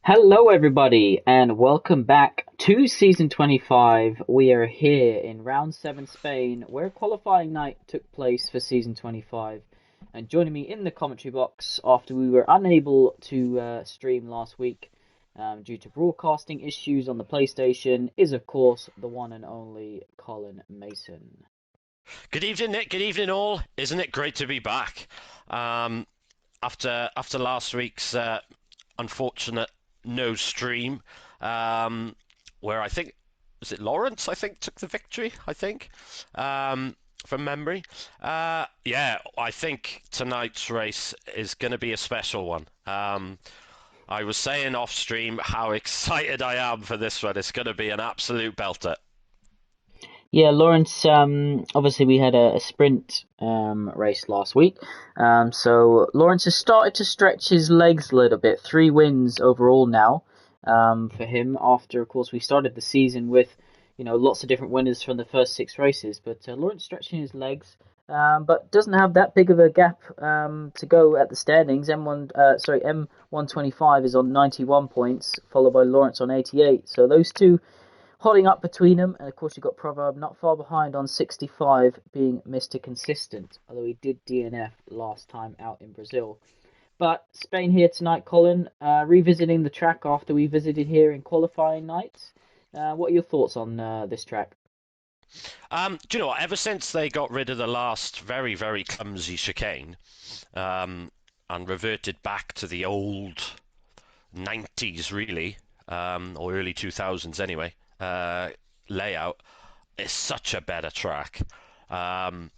Hello, everybody, and welcome back to season 25. We are here in round 7 Spain, where qualifying night took place for season 25. And joining me in the commentary box after we were unable to stream last week due to broadcasting issues on the PlayStation is, of course, the one and only Colin Mason. Good evening, Nick. Good evening, all. Isn't it great to be back? Um, after last week's unfortunate no stream, um, where I think was it Lawrence? I think took the victory. I think from memory. Yeah, I think tonight's race is going to be a special one. I was saying off stream how excited I am for this one. It's going to be an absolute belter. Yeah, Lawrence, obviously we had a sprint race last week. So Lawrence has started to stretch his legs a little bit. 3 wins overall now for him after, of course, we started the season with, lots of different winners from the first 6 races. But Lawrence stretching his legs, but doesn't have that big of a gap to go at the standings. M125 is on 91 points, followed by Lawrence on 88. So those two holding up between them, and of course you've got Proverb not far behind on 65, being Mr. Consistent, although he did DNF last time out in Brazil. But Spain here tonight, Colin, revisiting the track after we visited here in qualifying nights. What are your thoughts on this track? Do you know what? Ever since they got rid of the last very, very clumsy chicane, and reverted back to the old 90s, really, or early 2000s anyway, layout, it's such a better track. Um,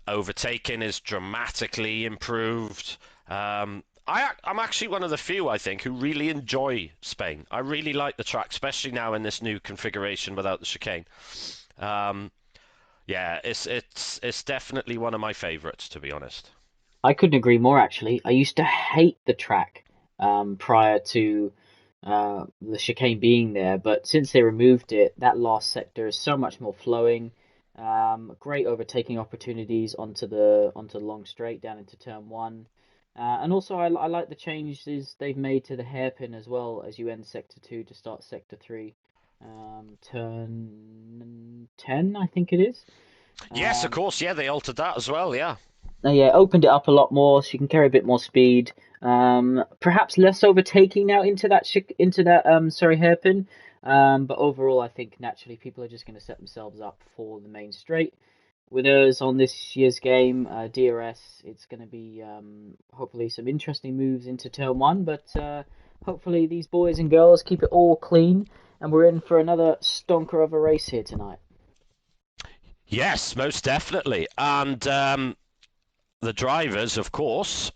Overtaking is dramatically improved. I'm actually one of the few, I think, who really enjoy Spain. I really like the track, especially now in this new configuration without the chicane. Um, yeah, it's definitely one of my favorites, to be honest. I couldn't agree more, actually. I used to hate the track prior to the chicane being there, but since they removed it, that last sector is so much more flowing. Great overtaking opportunities onto the long straight down into turn one. And also, I like the changes they've made to the hairpin as well as you end sector two to start sector three. Turn 10, I think it is. Yes, of Um, course. Yeah, they altered that as well. Yeah. yeah, opened it up a lot more so you can carry a bit more speed. Perhaps less overtaking now into that sorry hairpin. But overall, I think naturally people are just going to set themselves up for the main straight. With us on this year's game, DRS, it's going to be hopefully some interesting moves into turn one. But hopefully these boys and girls keep it all clean, and we're in for another stonker of a race here tonight. Yes, most definitely. And the drivers, of course,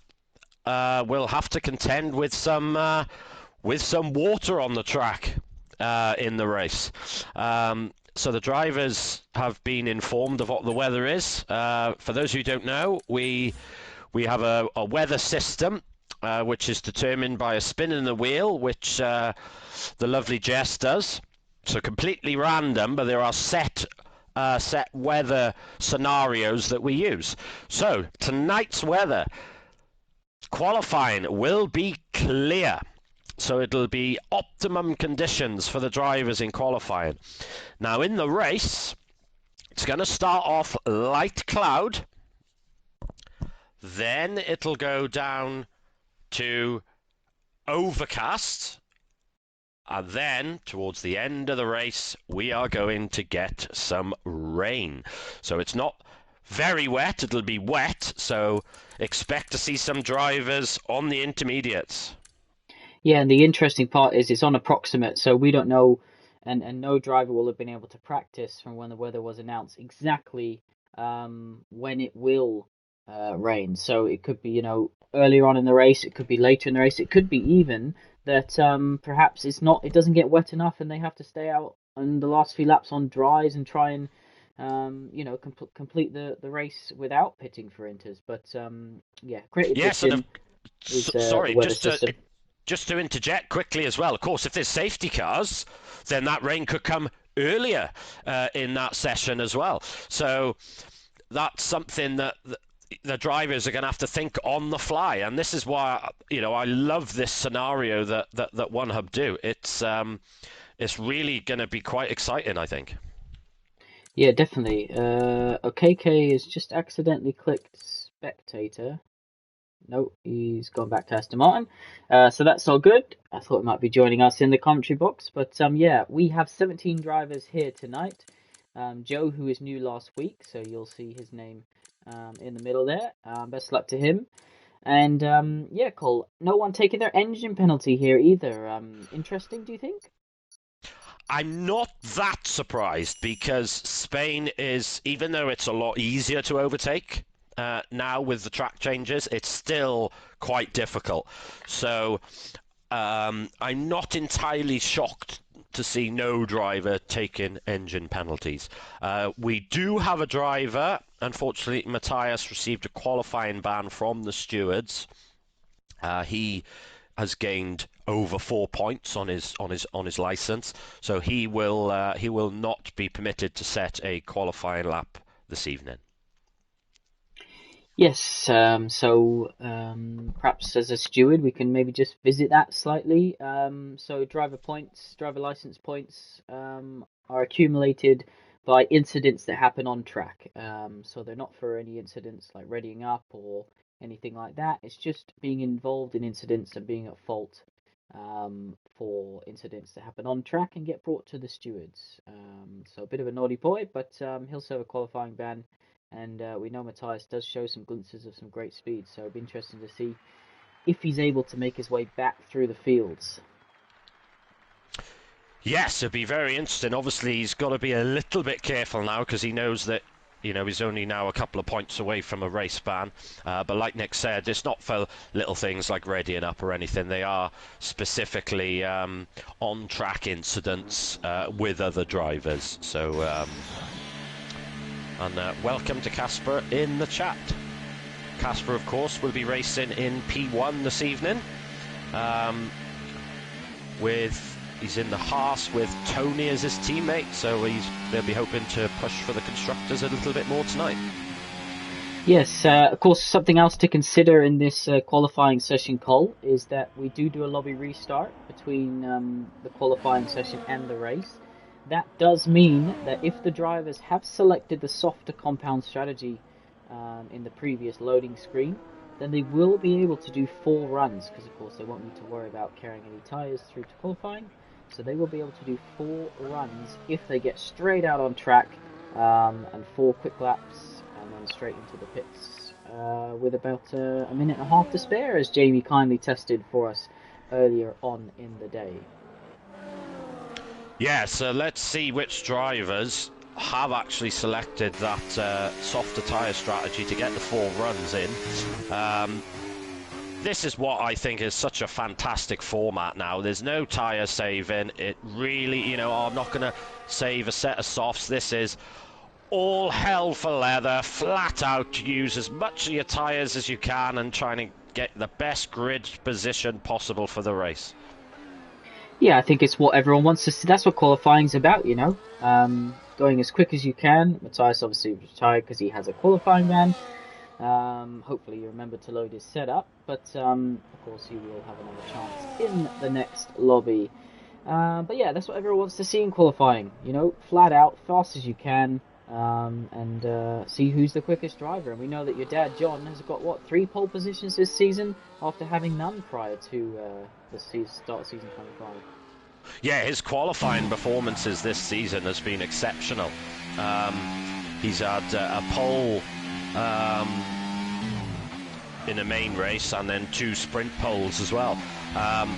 will have to contend with some water on the track in the race. So the drivers have been informed of what the weather is. For those who don't know, we have a weather system which is determined by a spin in the wheel, which the lovely Jess does. So completely random, but there are set weather scenarios that we use. So tonight's weather qualifying will be clear. So it'll be optimum conditions for the drivers in qualifying. Now in the race, it's going to start off light cloud, then it'll go down to overcast, and then towards the end of the race, we are going to get some rain. So it's not very wet, it'll be wet, so expect to see some drivers on the intermediates. Yeah, and the interesting part is it's on approximate, so we don't know, and no driver will have been able to practice from when the weather was announced exactly when it will rain. So it could be, earlier on in the race, it could be later in the race, it could be even that perhaps it doesn't get wet enough, and they have to stay out on the last few laps on dries and try and complete the race without pitting for inters. But yeah, great Yes, and addition is the sorry, weather system. just to interject quickly as well. Of course, if there's safety cars, then that rain could come earlier in that session as well. So that's something that the drivers are going to have to think on the fly, and this is why I love this scenario that OneHub do. It's really going to be quite exciting, I think. Yeah, definitely. OKK has just accidentally clicked spectator. No, he's gone back to Aston Martin. So that's all good. I thought he might be joining us in the commentary box. But yeah, we have 17 drivers here tonight. Joe, who is new last week, so you'll see his name in the middle there. Best luck to him. And yeah, Cole, no one taking their engine penalty here either. Interesting, do you think? I'm not that surprised because Spain is, even though it's a lot easier to overtake now with the track changes, it's still quite difficult. So I'm not entirely shocked to see no driver taking engine penalties. We do have a driver. Unfortunately, Matthias received a qualifying ban from the stewards. He has gained over 4 points on his license, so he will not be permitted to set a qualifying lap this evening. Yes, so perhaps as a steward, we can maybe just visit that slightly. So driver license points are accumulated by incidents that happen on track. So they're not for any incidents like readying up or anything like that. It's just being involved in incidents and being at fault for incidents that happen on track and get brought to the stewards. So a bit of a naughty boy, but he'll serve a qualifying ban. And we know Matthias does show some glimpses of some great speed, so it'll be interesting to see if he's able to make his way back through the fields. Yes, it'll be very interesting. Obviously, he's got to be a little bit careful now because he knows that he's only now a couple of points away from a race ban. But like Nick said, it's not for little things like readying up or anything. They are specifically on-track incidents with other drivers. So. And welcome to Casper in the chat. Casper, of course, will be racing in P1 this evening. He's in the Haas with Tony as his teammate, so they'll be hoping to push for the constructors a little bit more tonight. Yes, of course, something else to consider in this qualifying session, Cole, is that we do a lobby restart between the qualifying session and the race. That does mean that if the drivers have selected the softer compound strategy in the previous loading screen, then they will be able to do 4 runs, because of course they won't need to worry about carrying any tyres through to qualifying. So they will be able to do 4 runs if they get straight out on track and 4 quick laps and then straight into the pits with about a minute and a half to spare, as Jamie kindly tested for us earlier on in the day. Yeah, so let's see which drivers have actually selected that softer tyre strategy to get the 4 runs in. This is what I think is such a fantastic format now. There's no tyre saving. It really, I'm not going to save a set of softs. This is all hell for leather, flat out. Use as much of your tyres as you can and trying to get the best grid position possible for the race. Yeah, I think it's what everyone wants to see. That's what qualifying's about, going as quick as you can. Matthias obviously retired because he has a qualifying ban. Hopefully you remember to load his setup, but of course you will have another chance in the next lobby. But yeah, that's what everyone wants to see in qualifying. Flat out, fast as you can, and see who's the quickest driver. And we know that your dad John has got 3 pole positions this season after having none prior to the start of season 25. Yeah, his qualifying performances this season has been exceptional. He's had a pole in a main race and then 2 sprint poles as well.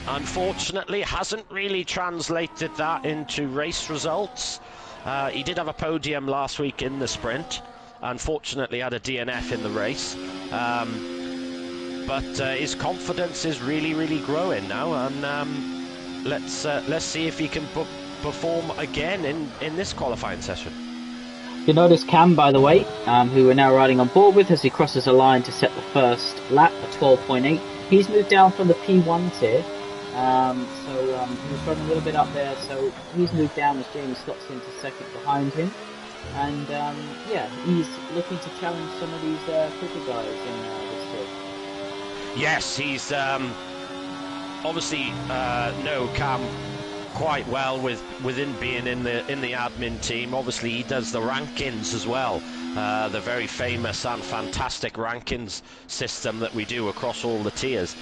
Unfortunately, hasn't really translated that into race results. He did have a podium last week in the sprint. Unfortunately, had a DNF in the race. But his confidence is really, really growing now, and let's see if he can perform again in this qualifying session. You notice Cam, by the way, who we're now riding on board with as he crosses the line to set the first lap at 12.8. He's moved down from the P1 tier, so he was running a little bit up there, so he's moved down as Jamie slots into second behind him. And yeah, he's looking to challenge some of these quicker guys in this tier. Yes, he's obviously know Cam quite well within being in the admin team. Obviously, he does the rankings as well, the very famous and fantastic rankings system that we do across all the tiers.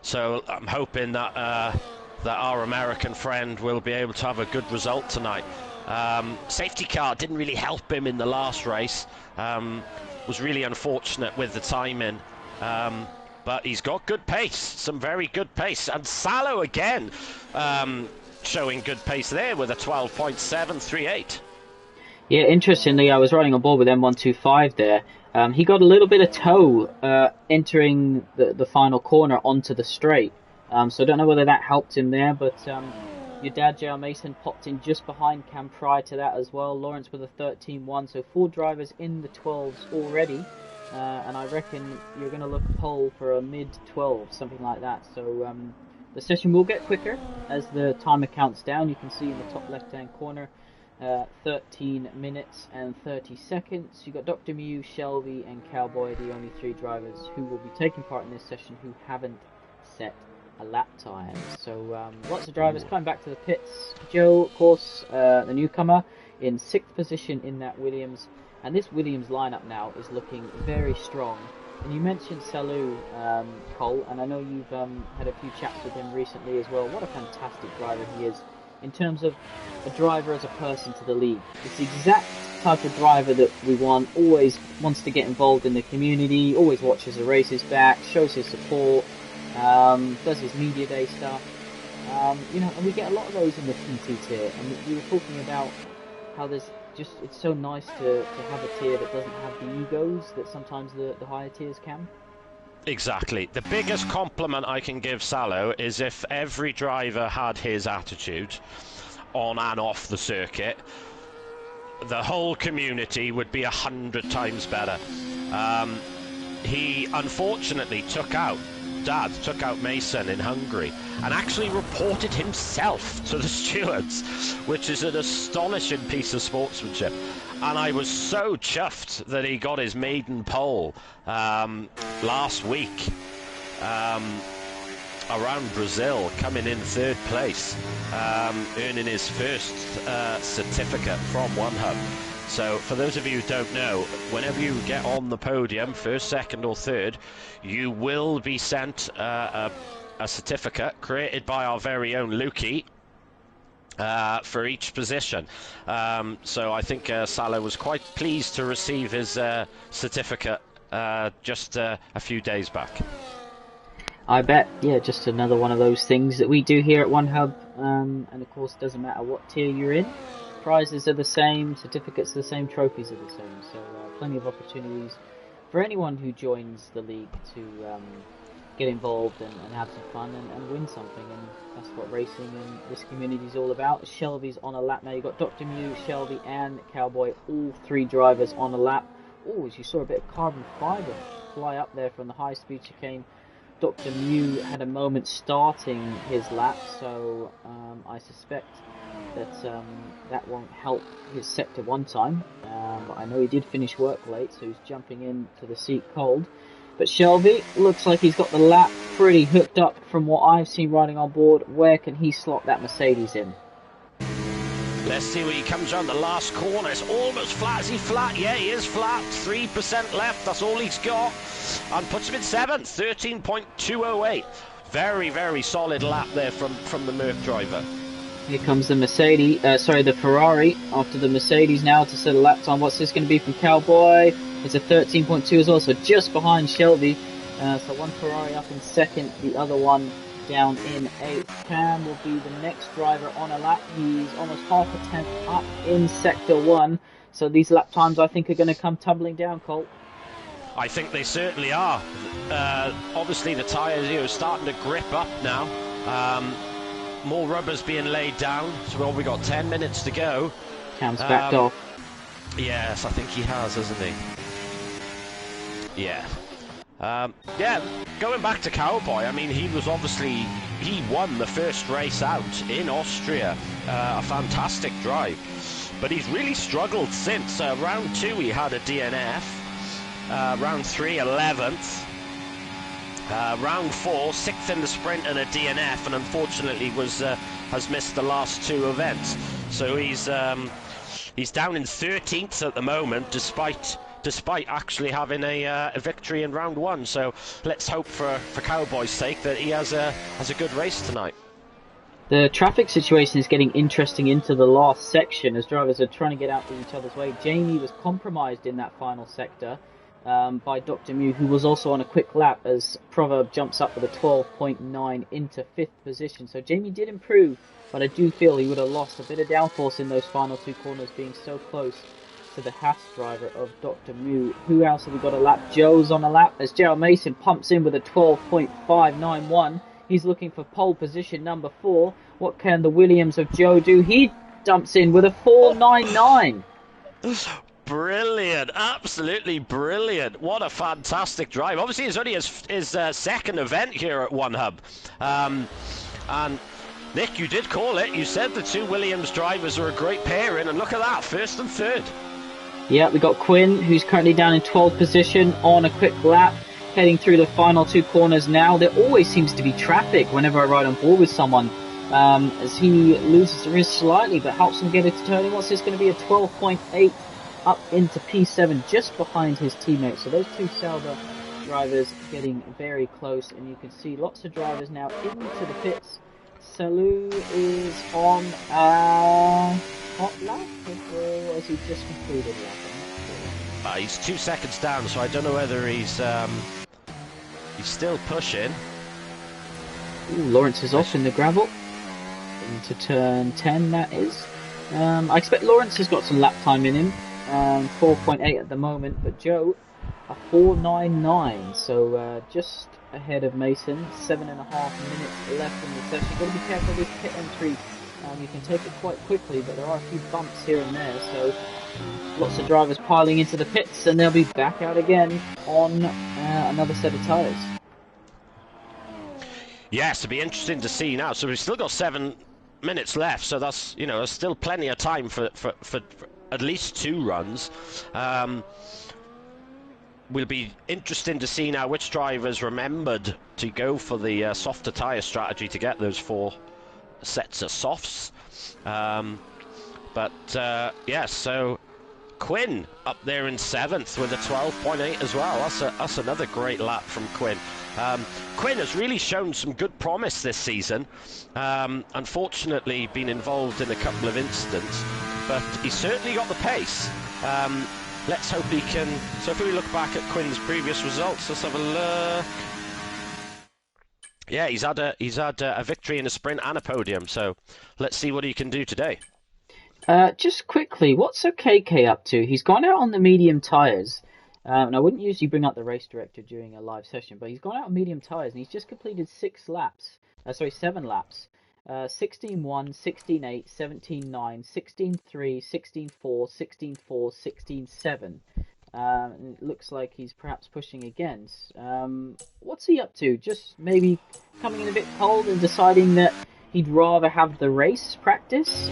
So I'm hoping that that our American friend will be able to have a good result tonight. Safety car didn't really help him in the last race. Was really unfortunate with the timing. But he's got good pace, some very good pace. And Salo again showing good pace there with a 12.738. Yeah, interestingly, I was riding on board with M125 there. He got a little bit of toe entering the final corner onto the straight. So I don't know whether that helped him there, but your dad, J.R. Mason, popped in just behind Cam prior to that as well. Lawrence with a 13.1, so 4 drivers in the 12s already. And I reckon you're going to look pole for a mid-12, something like that. So the session will get quicker as the timer counts down. You can see in the top left-hand corner, 13 minutes and 30 seconds. You've got Dr. Mew, Shelby, and Cowboy, the only 3 drivers who will be taking part in this session who haven't set a lap time. So lots of drivers coming back to the pits. Joe, of course, the newcomer, in 6th position in that Williams. And this Williams lineup now is looking very strong. And you mentioned Salou, Cole, and I know you've had a few chats with him recently as well. What a fantastic driver he is in terms of a driver as a person to the league. It's the exact type of driver that we want, always wants to get involved in the community, always watches the races back, shows his support, does his media day stuff. You know, and we get a lot of those in the PT tier. And we were talking about how there's just, it's so nice to have a tier that doesn't have the egos that sometimes the higher tiers can. Exactly. The biggest compliment I can give Salo is if every driver had his attitude on and off the circuit, the whole community would be 100 times better. He unfortunately took out Mason in Hungary and actually reported himself to the stewards, which is an astonishing piece of sportsmanship. And I was so chuffed that he got his maiden pole last week around Brazil, coming in 3rd place, earning his first certificate from One Hub. So for those of you who don't know, whenever you get on the podium, 1st, 2nd or 3rd, you will be sent a certificate created by our very own Lukey for each position. So I think Salo was quite pleased to receive his certificate just a few days back. I bet, yeah, just another one of those things that we do here at One Hub, and of course it doesn't matter what tier you're in. Prizes are the same, certificates are the same, trophies are the same, so plenty of opportunities for anyone who joins the league to get involved and have some fun and win something, and that's what racing and this community is all about. Shelby's on a lap now. You've got Dr. Mew, Shelby and Cowboy, all 3 drivers on a lap. Oh, as you saw a bit of carbon fibre fly up there from the high speed chicane. Dr. Mew had a moment starting his lap, so I suspect that that won't help his sector 1 time. But I know he did finish work late, so he's jumping into the seat cold. But Shelby looks like he's got the lap pretty hooked up from what I've seen riding on board. Where can he slot that Mercedes in? Let's see when he comes around the last corner. It's almost flat. Is he flat? Yeah, he is flat. 3% left. That's all he's got. And puts him in 7th. 13.208. Very, very solid lap there from the Merc driver. Here comes the the Ferrari after the Mercedes now to set a lap time. What's this going to be from Cowboy? It's a 13.2 as well, so just behind Shelby. So one Ferrari up in 2nd, the other one down in 8th. Cam will be the next driver on a lap. He's almost half a tenth up in Sector 1. So these lap times, I think, are going to come tumbling down, Colt. I think they certainly are. Obviously, the tyres are starting to grip up now. More rubber's being laid down. So we've got 10 minutes to go. Cam's backed off. Yes, I think he has, hasn't he? Yeah. Yeah, going back to Cowboy, I mean, he won the first race out in Austria. A fantastic drive. but he's really struggled since. Round 2 he had a DNF, round 3 11th, round 4 6th in the sprint and a DNF, and unfortunately has missed the last 2 events. So he's down in 13th at the moment, despite actually having a victory in round 1. So let's hope for Cowboy's sake that he has a good race tonight. The traffic situation is getting interesting into the last section as drivers are trying to get out of each other's way. Jamie was compromised in that final sector by Dr. Mew, who was also on a quick lap, as Proverb jumps up with a 12.9 into 5th position. So Jamie did improve, but I do feel he would have lost a bit of downforce in those final 2 corners, being so close to the Haas driver of Dr. Mew. Who else have we got a lap? Joe's on a lap as Gerald Mason pumps in with a 12.591. He's looking for pole position number 4. What can the Williams of Joe do? He dumps in with a 4.99. Brilliant, absolutely brilliant. What a fantastic drive. Obviously, it's only his second event here at One Hub. And Nick, you did call it. You said the 2 Williams drivers are a great pairing, and look at that, 1st and 3rd. Yeah, we got Quinn, who's currently down in 12th position on a quick lap, heading through the final 2 corners now. There always seems to be traffic whenever I ride on board with someone, as he loses the wrist slightly, but helps him get into turning. What's this going to be? A 12.8 up into P7, just behind his teammates. So those 2 Sauber drivers getting very close, and you can see lots of drivers now into the pits. Salou is on hot lap, or has he just completed lap? He's 2 seconds down, so I don't know whether he's still pushing. Ooh, Lawrence is off in the gravel into turn 10. That is. I expect Lawrence has got some lap time in him. 4.8 at the moment, but Joe a 4.99, so just ahead of Mason. 7.5 minutes left in the session. Got to be careful with pit entry. You can take it quite quickly, but there are a few bumps here and there, so lots of drivers piling into the pits, and they'll be back out again on another set of tyres. Yes, it'll be interesting to see now. So we've still got 7 minutes left, so that's, there's still plenty of time for at least 2 runs. Will be interesting to see now which drivers remembered to go for the softer tyre strategy to get those 4 sets of softs. Yes, so Quinn up there in 7th with a 12.8 as well. That's another great lap from Quinn. Quinn has really shown some good promise this season. Unfortunately, been involved in a couple of incidents, but he's certainly got the pace. Let's hope he can. So if we look back at Quinn's previous results, let's have a look. Yeah, he's had a victory in a sprint and a podium. So let's see what he can do today. Just quickly, what's KK up to? He's gone out on the medium tyres. And I wouldn't usually bring up the race director during a live session, but he's gone out on medium tyres and he's just completed 7 laps. 16.1, 16.8, 17.9, 16.3, 16.4, 16.4, 16.7. It looks like he's perhaps pushing again. What's he up to? Just maybe coming in a bit cold and deciding that he'd rather have the race practice?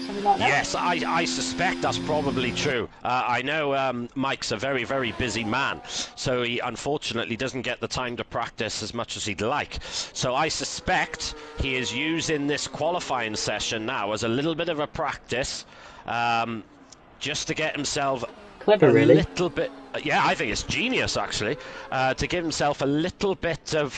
Something like that? Yes, I suspect that's probably true. I know Mike's a very, very busy man, so he unfortunately doesn't get the time to practice as much as he'd like. So I suspect he is using this qualifying session now as a little bit of a practice, just to get himself clever, really. Little bit. Yeah, I think it's genius actually, to give himself a little bit of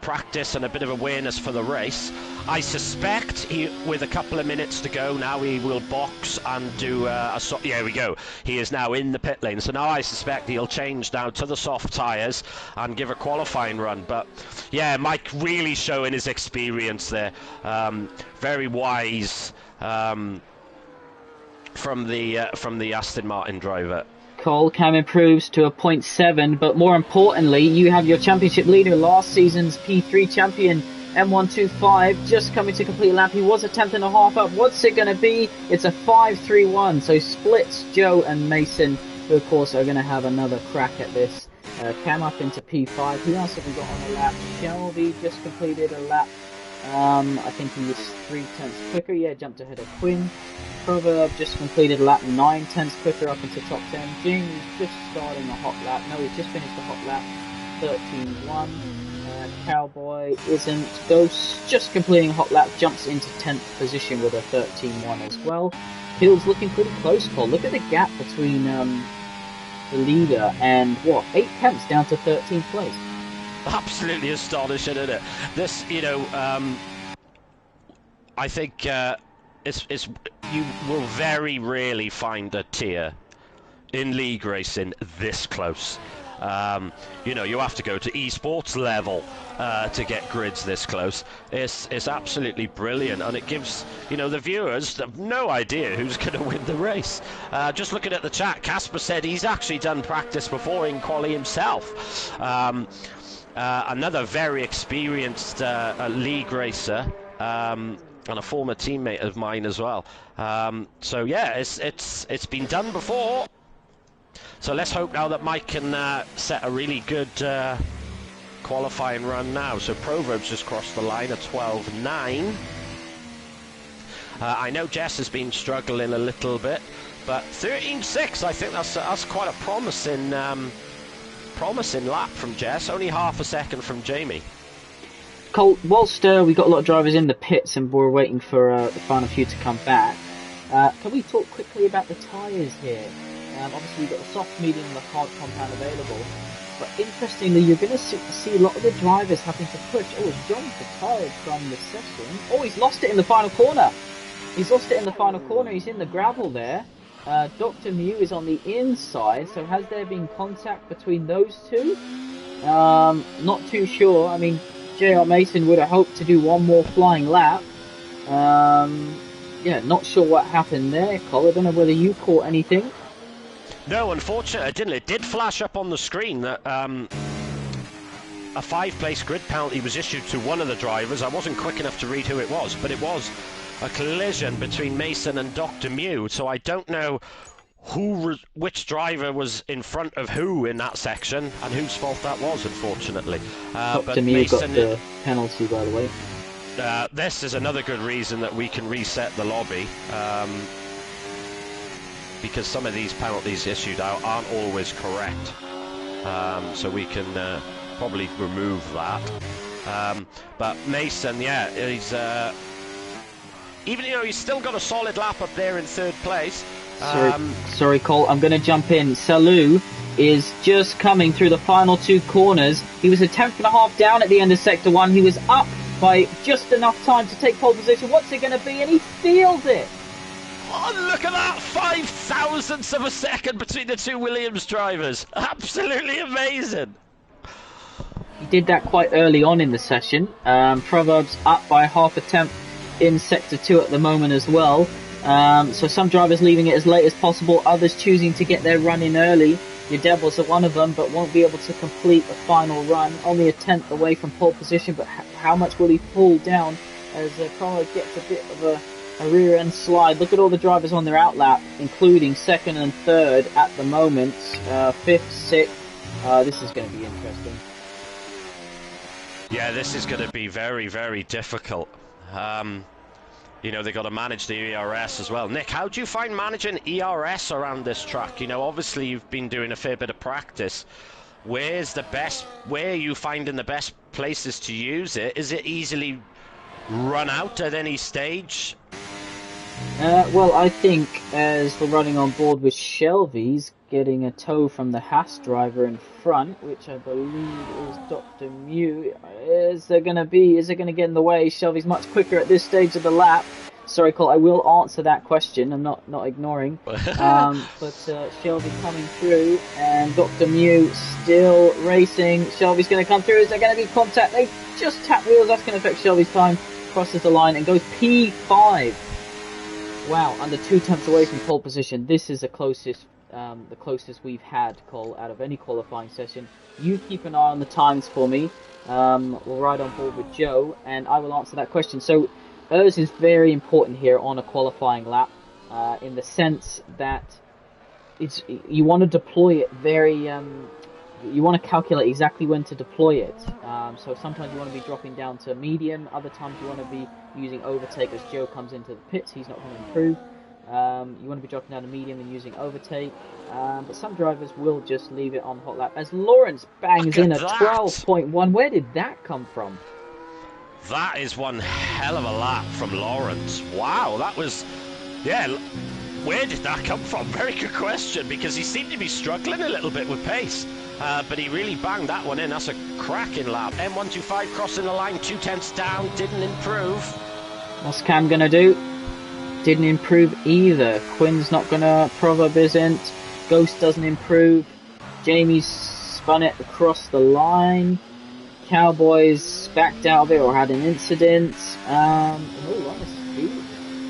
practice and a bit of awareness for the race. I suspect with a couple of minutes to go now, he will box and do here we go. He is now in the pit lane, so now I suspect he'll change now to the soft tyres and give a qualifying run. But yeah, Mike really showing his experience there. Very wise. From the Aston Martin driver. Cole Cam improves to a 0.7, but more importantly, you have your championship leader, last season's P3 champion, M125, just coming to complete a lap. He was a 10.5 up. What's it going to be? It's a 5.31, so splits Joe and Mason, who of course are going to have another crack at this. Cam up into P5. Who else have we got on the lap? Shelby just completed a lap. I think he was 0.3 quicker. Yeah, jumped ahead of Quinn. Proverb just completed a lap 9/10 quicker up into top 10. Jamie's just starting a hot lap. No, he's just finished a hot lap 13.1. Cowboy isn't. Ghost just completing a hot lap, jumps into 10th position with a 13.1 as well. Hill's looking pretty close, Cole. Look at the gap between the leader and, 8 tenths down to 13th place. Absolutely astonishing, isn't it? This, I think it's you will very rarely find a tier in league racing this close. You have to go to esports level to get grids this close. It's absolutely brilliant, and it gives the viewers no idea who's going to win the race. Just looking at the chat, Casper said he's actually done practice before in quali himself. Another very experienced league racer, and a former teammate of mine as well. So yeah, it's been done before. So let's hope now that Mike can set a really good qualifying run now. So Proverb's just crossed the line at 12.9. I know Jess has been struggling a little bit, but 13.6, I think that's quite a promising lap from Jess. Only half a second from Jamie. Cole, whilst we got a lot of drivers in the pits and we're waiting for the final few to come back, can we talk quickly about the tyres here? Obviously, you've got the soft, medium, and the hard compound available. But interestingly, you're going to see a lot of the drivers having to push. Oh, John's retired from the session. Oh, he's lost it in the final corner. He's in the gravel there. Dr. Mew is on the inside. So has there been contact between those two? Not too sure. I mean, JR Mason would have hoped to do one more flying lap. Not sure what happened there, Cole. I don't know whether you caught anything. No, unfortunately, I didn't. It did flash up on the screen that a 5-place grid penalty was issued to one of the drivers. I wasn't quick enough to read who it was, but it was a collision between Mason and Dr. Mew. So I don't know which driver was in front of who in that section and whose fault that was, unfortunately. Dr. Mew got the penalty, by the way. This is another good reason that we can reset the lobby. Because some of these penalties issued out aren't always correct, so we can probably remove that. But Mason, he's he's still got a solid lap up there in 3rd place. Sorry, Cole, I'm going to jump in. Salou is just coming through the final 2 corners. He was a 10.5 down at the end of Sector 1. He was up by just enough time to take pole position. What's it going to be? And he steals it. Oh, look at that! 5 thousandths of a second between the 2 Williams drivers. Absolutely amazing. He did that quite early on in the session. Proverbs up by half a tenth in Sector 2 at the moment as well. So some drivers leaving it as late as possible, others choosing to get their run in early. Your Devils are one of them, but won't be able to complete a final run. Only a tenth away from pole position, but how much will he pull down as Proverbs gets a bit of a rear end slide? Look at all the drivers on their outlap, including 2nd and 3rd at the moment. 5th, 6th. This is going to be interesting. Yeah, this is going to be very, very difficult. They've got to manage the ERS as well. Nick, how do you find managing ERS around this track? Obviously you've been doing a fair bit of practice. Where are you finding the best places to use it? Is it easily run out at any stage? Well, I think as we're running on board with Shelby's getting a tow from the Haas driver in front, which I believe is Dr. Mew. Is it going to get in the way? Shelby's much quicker at this stage of the lap. Sorry, Cole, I will answer that question. I'm not ignoring. But Shelby coming through, and Dr. Mew still racing. Shelby's going to come through. Is there going to be contact? They just tap wheels. That's going to affect Shelby's time. Crosses the line and goes P5. Wow, under 2 tenths away from pole position. This is the closest we've had, Cole, out of any qualifying session. You keep an eye on the times for me. We'll ride on board with Joe, and I will answer that question. So, ERS is very important here on a qualifying lap, in the sense that you want to deploy it very. You want to calculate exactly when to deploy it. So sometimes you want to be dropping down to medium, other times you want to be using overtake as Joe comes into the pits. He's not going to improve. You want to be dropping down to medium and using overtake. But some drivers will just leave it on hot lap. As Lawrence bangs Look in at a that! 12.1. Where did that come from? That is one hell of a lap from Lawrence. Wow, that was... Yeah, where did that come from? Very good question, because he seemed to be struggling a little bit with pace. But he really banged that one in. That's a cracking lap. M125 crossing the line, 2/10 down, didn't improve. What's Cam going to do? Didn't improve either. Quinn's not going to, Proverb isn't. Ghost doesn't improve. Jamie's spun it across the line. Cowboys backed out of it or had an incident. In all honesty,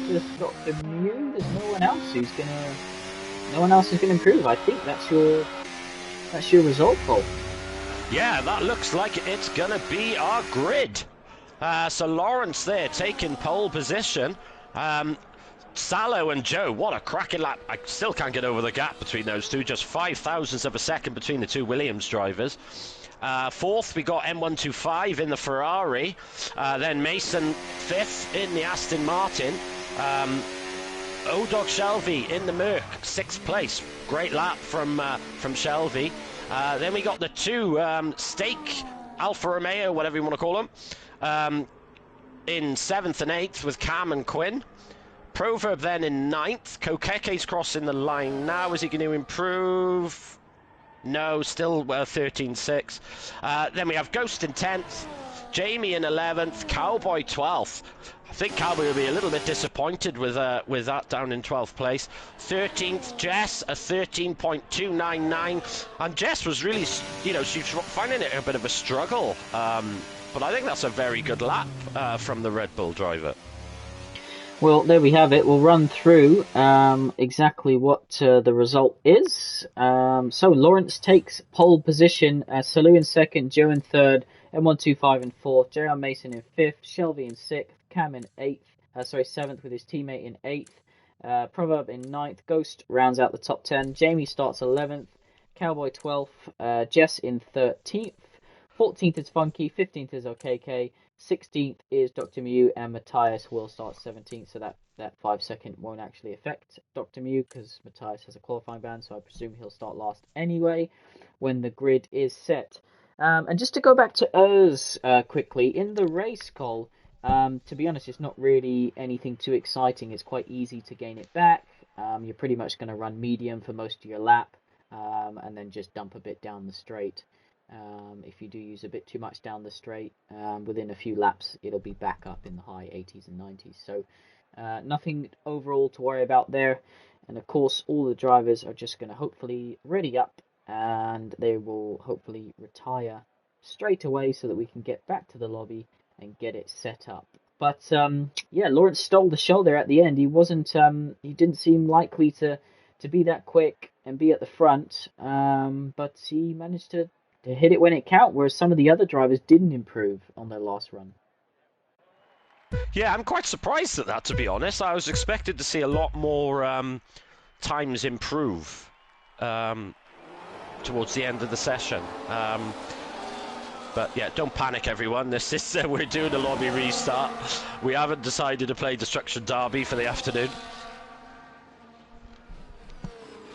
just Dr. Mew, there's no one else who's gonna improve. I think that's your result, Paul. Yeah, that looks like it's gonna be our grid. So Lawrence there taking pole position. Salo and Joe, what a cracking lap. I still can't get over the gap between those two. Just 0.05 of a second between the two Williams drivers. Fourth, we got M125 in the Ferrari. Then Mason fifth in the Aston Martin. Odog Shelby in the Merc, sixth place. Great lap from Shelby. Then we got the two Stake Alfa Romeo, whatever you want to call them, in seventh and eighth with Cam and Quinn. Proverb then in ninth. Kokeke's crossing the line now. Is he going to improve? No, still 13.6. Then we have Ghost in 10th, Jamie in 11th, Cowboy 12th. I think Cowboy will be a little bit disappointed with that down in 12th place. 13th, Jess, a 13.299. And Jess was really, she's finding it a bit of a struggle. But I think that's a very good lap from the Red Bull driver. Well, there we have it. We'll run through exactly what the result is. So Lawrence takes pole position, Salou in second, Joe in third, M125 in fourth, J.R. Mason in fifth, Shelby in sixth, Cam in seventh with his teammate in eighth, Proverb in ninth, Ghost rounds out the top 10, Jamie starts 11th, Cowboy 12th, Jess in 13th, 14th is Funky, 15th is OKK, 16th is Dr. Mew, and Matthias will start 17th, so that 5 second won't actually affect Dr. Mew because Matthias has a qualifying ban, so I presume he'll start last anyway when the grid is set. And just to go back to us quickly, in the race, Cole, to be honest, it's not really anything too exciting. It's quite easy to gain it back. You're pretty much going to run medium for most of your lap, and then just dump a bit down the straight. If you do use a bit too much down the straight, within a few laps it'll be back up in the high 80s and 90s, so nothing overall to worry about there. And of course all the drivers are just going to hopefully ready up and they will hopefully retire straight away so that we can get back to the lobby and get it set up. But yeah, Lawrence stole the show there at the end. He didn't seem likely to be that quick and be at the front, but he managed to hit it when it counted, whereas some of the other drivers didn't improve on their last run. Yeah, I'm quite surprised at that, to be honest. I was expected to see a lot more times improve towards the end of the session. But yeah, don't panic, everyone. This is we're doing a lobby restart. We haven't decided to play Destruction Derby for the afternoon.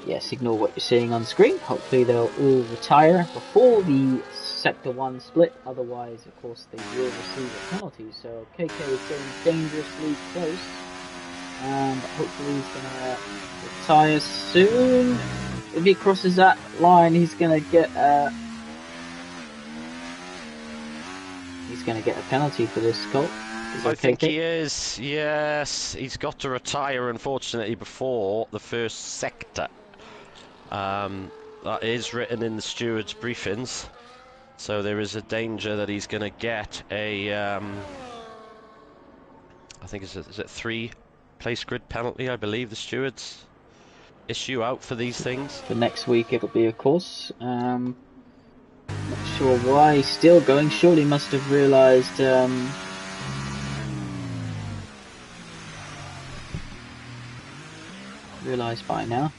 Yes, ignore what you're seeing on screen. Hopefully they'll all retire before the Sector 1 split. Otherwise, of course, they will receive a penalty. So KK is getting dangerously close. But hopefully he's going to retire soon. If he crosses that line, he's going to get a penalty for this goal. I think he is. Yes, he's got to retire, unfortunately, before the first sector. That is written in the steward's briefings, so there is a danger that he's going to get a I think is it 3-place grid penalty, I believe the stewards issue out for these things. For next week it'll be, of course. Not sure why he's still going. Surely must have realised by now.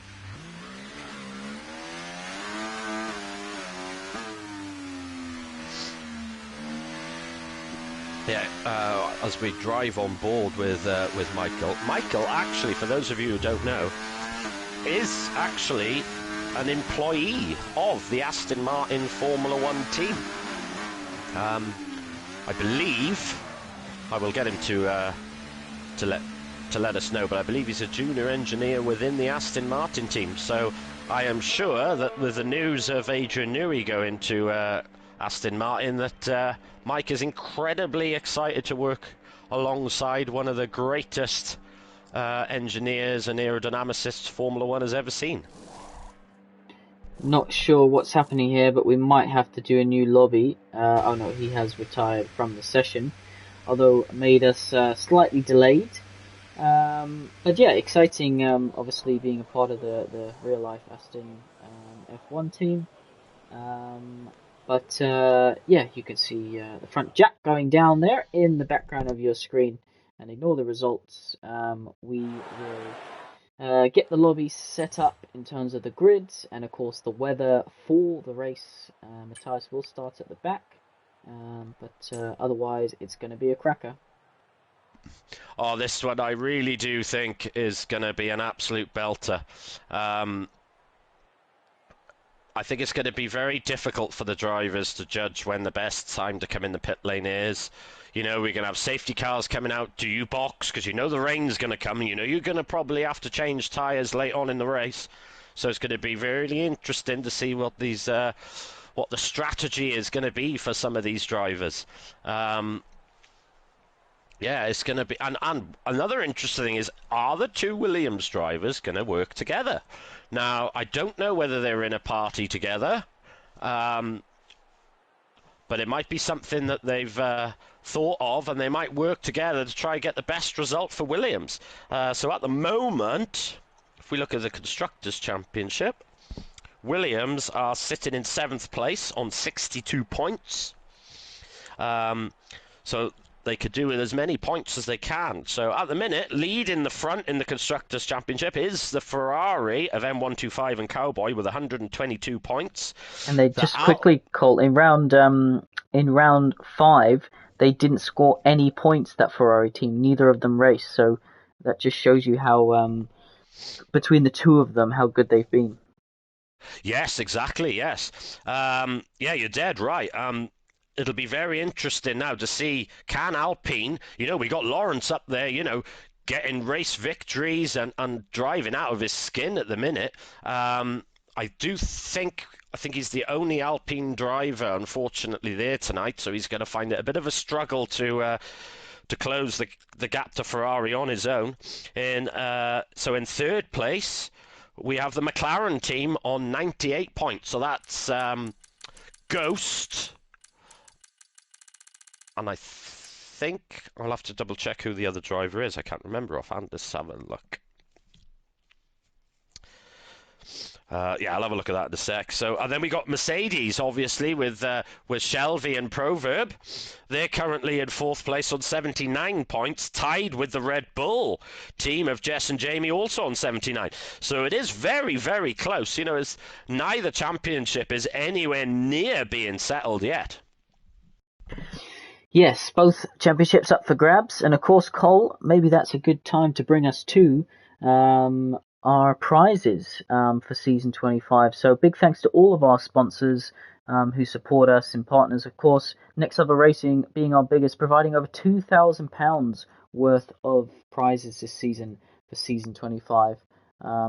Yeah, as we drive on board with Michael. Michael, actually, for those of you who don't know, is actually an employee of the Aston Martin Formula One team. I believe I will get him to let us know, but I believe he's a junior engineer within the Aston Martin team. So I am sure that with the news of Adrian Newey going to Aston Martin, that Mike is incredibly excited to work alongside one of the greatest engineers and aerodynamicists Formula One has ever seen. Not sure what's happening here, but we might have to do a new lobby. Oh no, he has retired from the session, although made us slightly delayed. But yeah, exciting. Obviously, being a part of the real life Aston F1 team. But yeah, you can see the front jack going down there in the background of your screen. And ignore the results. We will get the lobby set up in terms of the grids and of course the weather for the race. Matthias will start at the back, but otherwise it's going to be a cracker. Oh, this one I really do think is going to be an absolute belter. I think it's going to be very difficult for the drivers to judge when the best time to come in the pit lane is. You know, we're going to have safety cars coming out. Do you box? Because you know the rain's going to come. And you know you're going to probably have to change tyres late on in the race. So it's going to be really interesting to see what what the strategy is going to be for some of these drivers. Yeah, it's going to be... And another interesting thing is, are the two Williams drivers going to work together? Now, I don't know whether they're in a party together, but it might be something that they've thought of, and they might work together to try and get the best result for Williams. So at the moment, if we look at the Constructors' Championship, Williams are sitting in 7th place on 62 points. So they could do with as many points as they can. So at the minute, lead in the front in the Constructors' Championship is the Ferrari of M125 and Cowboy with 122 points. And they just quickly call in round 5, they didn't score any points, that Ferrari team. Neither of them raced, so that just shows you how between the two of them how good they've been. Yes, exactly. Yes. Yeah, you're dead right. It'll be very interesting now to see, can Alpine, you know, we got Lawrence up there, you know, getting race victories and driving out of his skin at the minute. I think he's the only Alpine driver, unfortunately, there tonight, so he's going to find it a bit of a struggle to close the gap to Ferrari on his own. So in 3rd place, we have the McLaren team on 98 points. So that's Ghost. And I think I'll have to double check who the other driver is. I can't remember offhand. Let's have a look. Yeah, I'll have a look at that in a sec. So, and then we got Mercedes, obviously, with Shelby and Proverb. They're currently in 4th place on 79 points, tied with the Red Bull team of Jess and Jamie, also on 79. So it is very, very close. You know, as neither championship is anywhere near being settled yet. Yes, both championships up for grabs, and of course, Cole, maybe that's a good time to bring us to our prizes for season 25. So big thanks to all of our sponsors who support us and partners, of course. Next Level Racing being our biggest, providing over £2,000 worth of prizes this season for season 25.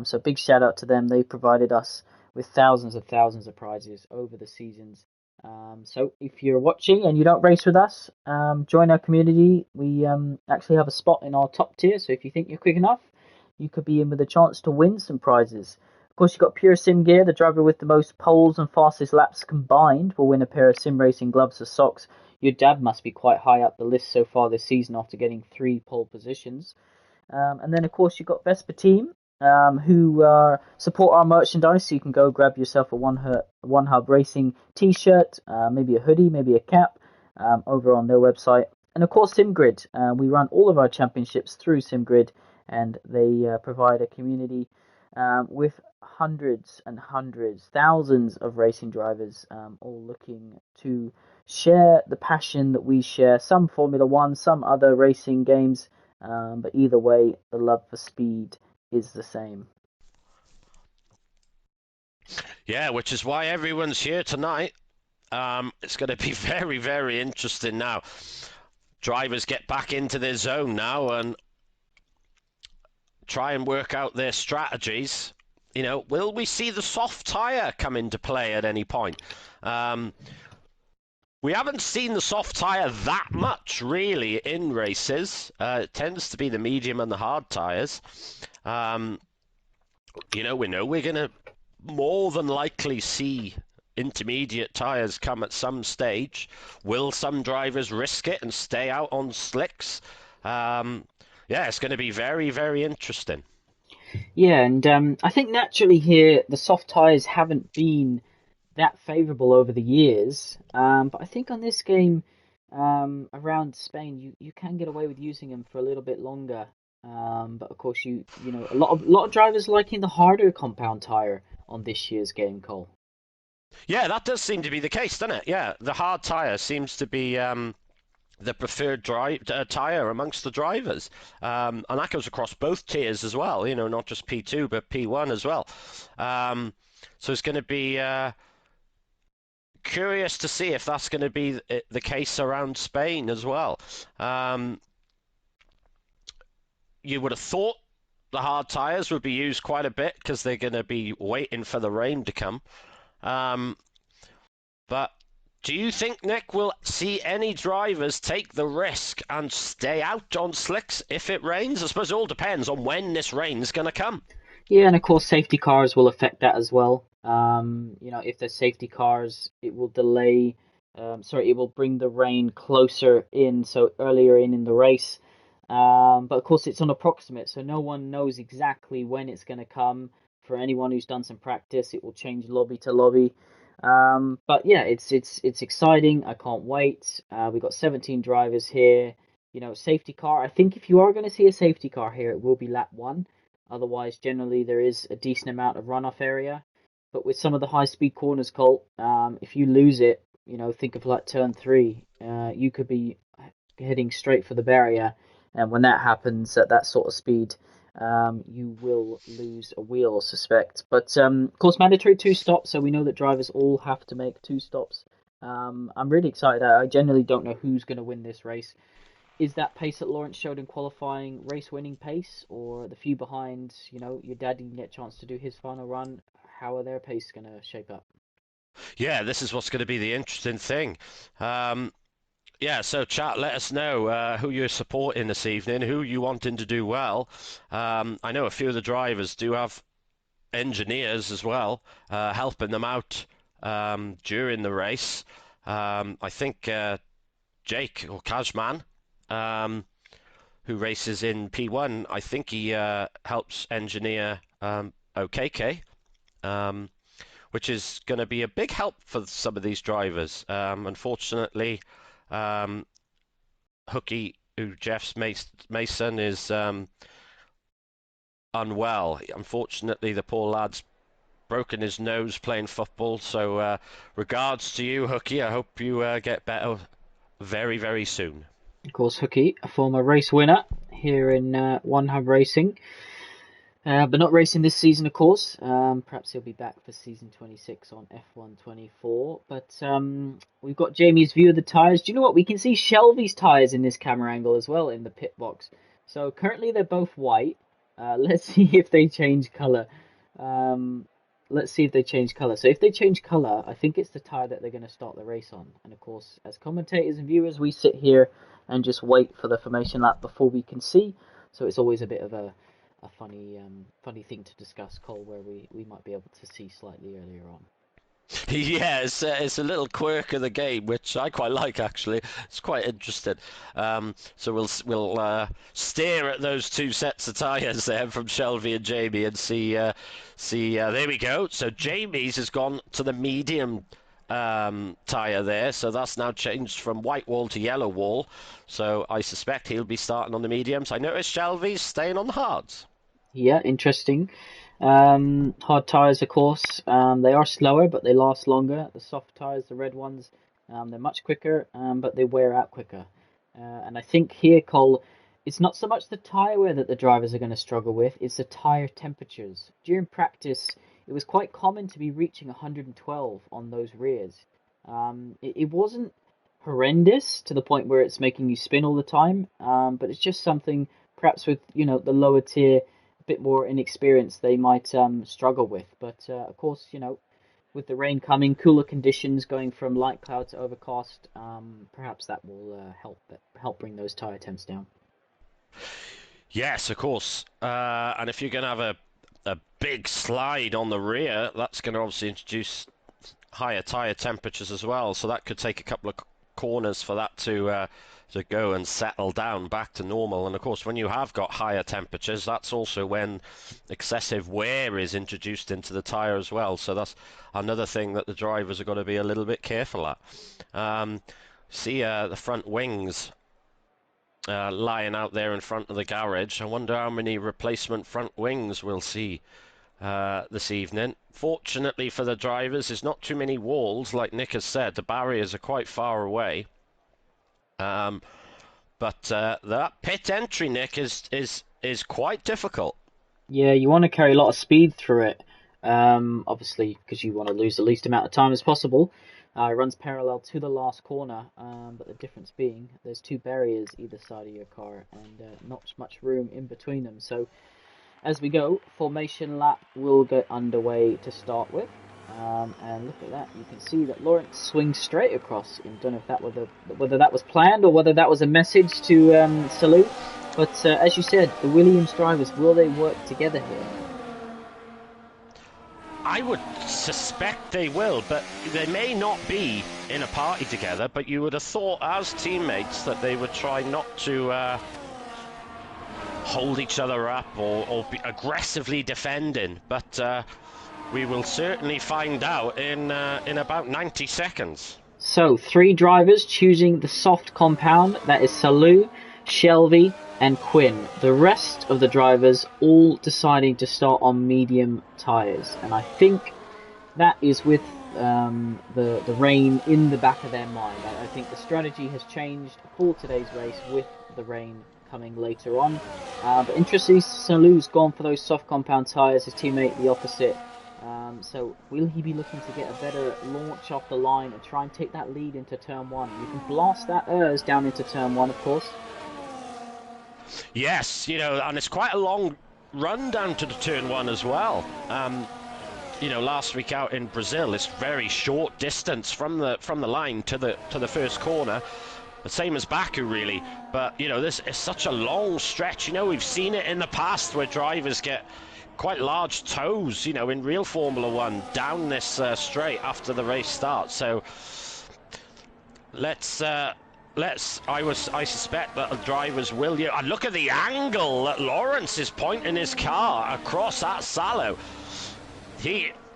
So big shout out to them. They provided us with thousands of prizes over the seasons. So if you're watching and you don't race with us, join our community. We actually have a spot in our top tier, so if you think you're quick enough, you could be in with a chance to win some prizes. Of course, you've got Pure Sim Gear. The driver with the most poles and fastest laps combined will win a pair of sim racing gloves or socks. Your dad must be quite high up the list so far this season after getting 3 pole positions. And then, of course, you've got Vespa Team, who support our merchandise. So you can go grab yourself a One Hub Racing t-shirt, maybe a hoodie, maybe a cap, over on their website. And of course, SimGrid. We run all of our championships through SimGrid, and they provide a community with hundreds and hundreds, thousands of racing drivers, all looking to share the passion that we share. Some Formula One, some other racing games, but either way, the love for speed is the same. Yeah, which is why everyone's here tonight. It's going to be very, very interesting now. Drivers get back into their zone now and try and work out their strategies. You know, will we see the soft tyre come into play at any point? We haven't seen the soft tyre that much, really, in races. It tends to be the medium and the hard tyres. We know we're going to more than likely see intermediate tyres come at some stage. Will some drivers risk it and stay out on slicks? Yeah, it's going to be very, very interesting. Yeah, and I think naturally here the soft tyres haven't been that favourable over the years. But I think on this game around Spain, you can get away with using them for a little bit longer. But of course, you know a lot of drivers liking the harder compound tyre on this year's game, Cole. Yeah, that does seem to be the case, doesn't it? Yeah, the hard tyre seems to be the preferred tyre amongst the drivers. And that goes across both tiers as well, you know, not just P2, but P1 as well. So it's going to be curious to see if that's going to be the case around Spain as well. You would have thought the hard tyres would be used quite a bit because they're going to be waiting for the rain to come. But do you think, Nick, we'll see any drivers take the risk and stay out on slicks if it rains? I suppose it all depends on when this rain's going to come. Yeah, and of course, safety cars will affect that as well. You know, if there's safety cars, it will delay. Sorry, it will bring the rain closer in, so earlier in the race. But of course, it's on approximate, so no one knows exactly when it's going to come. For anyone who's done some practice, it will change lobby to lobby. But yeah, it's exciting. I can't wait. We've got 17 drivers here. You know, safety car. I think if you are going to see a safety car here, it will be lap one. Otherwise, generally there is a decent amount of runoff area. But with some of the high speed corners, Colt, if you lose it, you know, think of like turn three. You could be heading straight for the barrier, and when that happens at that sort of speed, you will lose a wheel, suspect. But of course, mandatory two stops, so we know that drivers all have to make two stops. I'm really excited. I genuinely don't know who's going to win this race. Is that pace that Lawrence showed in qualifying race-winning pace, or the few behind? You know, your dad didn't get a chance to do his final run. How are their pace going to shape up? Yeah, this is what's going to be the interesting thing. Yeah, so chat, let us know who you're supporting this evening, who you wanting to do well. I know a few of the drivers do have engineers as well, helping them out during the race. I think Jake or Kajman, who races in P1, I think he helps engineer OKK, which is going to be a big help for some of these drivers. Unfortunately, Hooky, who Jeff's Mason, is unwell. Unfortunately, the poor lad's broken his nose playing football. So, regards to you, Hooky. I hope you get better very, very soon. Of course, Hooky, a former race winner here in One Hub Racing. But not racing this season, of course. Perhaps he'll be back for season 26 on F1 24. But we've got Jamie's view of the tyres. Do you know what? We can see Shelby's tyres in this camera angle as well in the pit box. So currently they're both white. Let's see if they change colour. Let's see if they change colour. So if they change colour, I think it's the tyre that they're going to start the race on. And of course, as commentators and viewers, we sit here and just wait for the formation lap before we can see. So it's always a bit of a funny thing to discuss, Cole, where we might be able to see slightly earlier on. Yeah, it's a little quirk of the game, which I quite like actually. It's quite interesting. So we'll stare at those two sets of tyres there from Shelby and Jamie and see. There we go. So Jamie's has gone to the medium tyre there, so that's now changed from white wall to yellow wall. So I suspect he'll be starting on the mediums. I noticed Shelby's staying on the hards. Yeah, interesting. Hard tires, of course, they are slower, but they last longer. The soft tires, the red ones, they're much quicker, but they wear out quicker. And I think here, Cole, it's not so much the tire wear that the drivers are going to struggle with, it's the tire temperatures. During practice, it was quite common to be reaching 112 on those rears. It wasn't horrendous to the point where it's making you spin all the time, but it's just something perhaps with the lower tier, a bit more inexperienced, they might struggle with. But of course, with the rain coming, cooler conditions going from light cloud to overcast, perhaps that will help bring those tire temps down. Yes, of course. And if you're going to have a big slide on the rear, that's going to obviously introduce higher tire temperatures as well. So that could take a couple of corners for that to go and settle down back to normal. And of course, when you have got higher temperatures, that's also when excessive wear is introduced into the tire as well. So that's another thing that the drivers are going to be a little bit careful at. See the front wings lying out there in front of the garage. I wonder how many replacement front wings we'll see this evening. Fortunately for the drivers, there's not too many walls, like Nick has said. The barriers are quite far away. But that pit entry, Nick, is quite difficult. Yeah, you want to carry a lot of speed through it, obviously, because you want to lose the least amount of time as possible. It runs parallel to the last corner, but the difference being there's two barriers either side of your car and not much room in between them. So as we go, formation lap will get underway to start with. And look at that, you can see that Lawrence swings straight across. I don't know if that whether that was planned or whether that was a message to Salou. But as you said, the Williams drivers, will they work together here? I would suspect they will, but they may not be in a party together. But you would have thought as teammates that they would try not to hold each other up or be aggressively defending. But we will certainly find out in about 90 seconds. So, three drivers choosing the soft compound. That is Salou, Shelby, and Quinn. The rest of the drivers all deciding to start on medium tyres. And I think that is with the rain in the back of their mind. I think the strategy has changed for today's race with the rain coming later on. But interestingly, Salou's gone for those soft compound tyres, his teammate the opposite. So will he be looking to get a better launch off the line and try and take that lead into turn one? You can blast that ERS down into turn one, of course. Yes, and it's quite a long run down to the turn one as well. Last week out in Brazil, it's very short distance from the line to the first corner. The same as Baku, really. But this is such a long stretch. We've seen it in the past where drivers get quite large toes, in real Formula One down this straight after the race starts. So I suspect that the drivers will. And look at the angle that Lawrence is pointing his car across that Salou.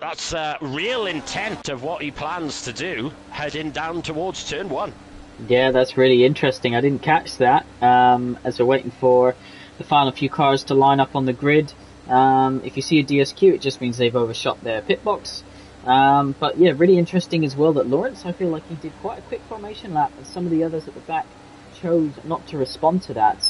That's real intent of what he plans to do, heading down towards turn one. Yeah, that's really interesting. I didn't catch that. As we're waiting for the final few cars to line up on the grid. If you see a DSQ, it just means they've overshot their pit box. But yeah, really interesting as well that Lawrence, I feel like he did quite a quick formation lap, and some of the others at the back chose not to respond to that.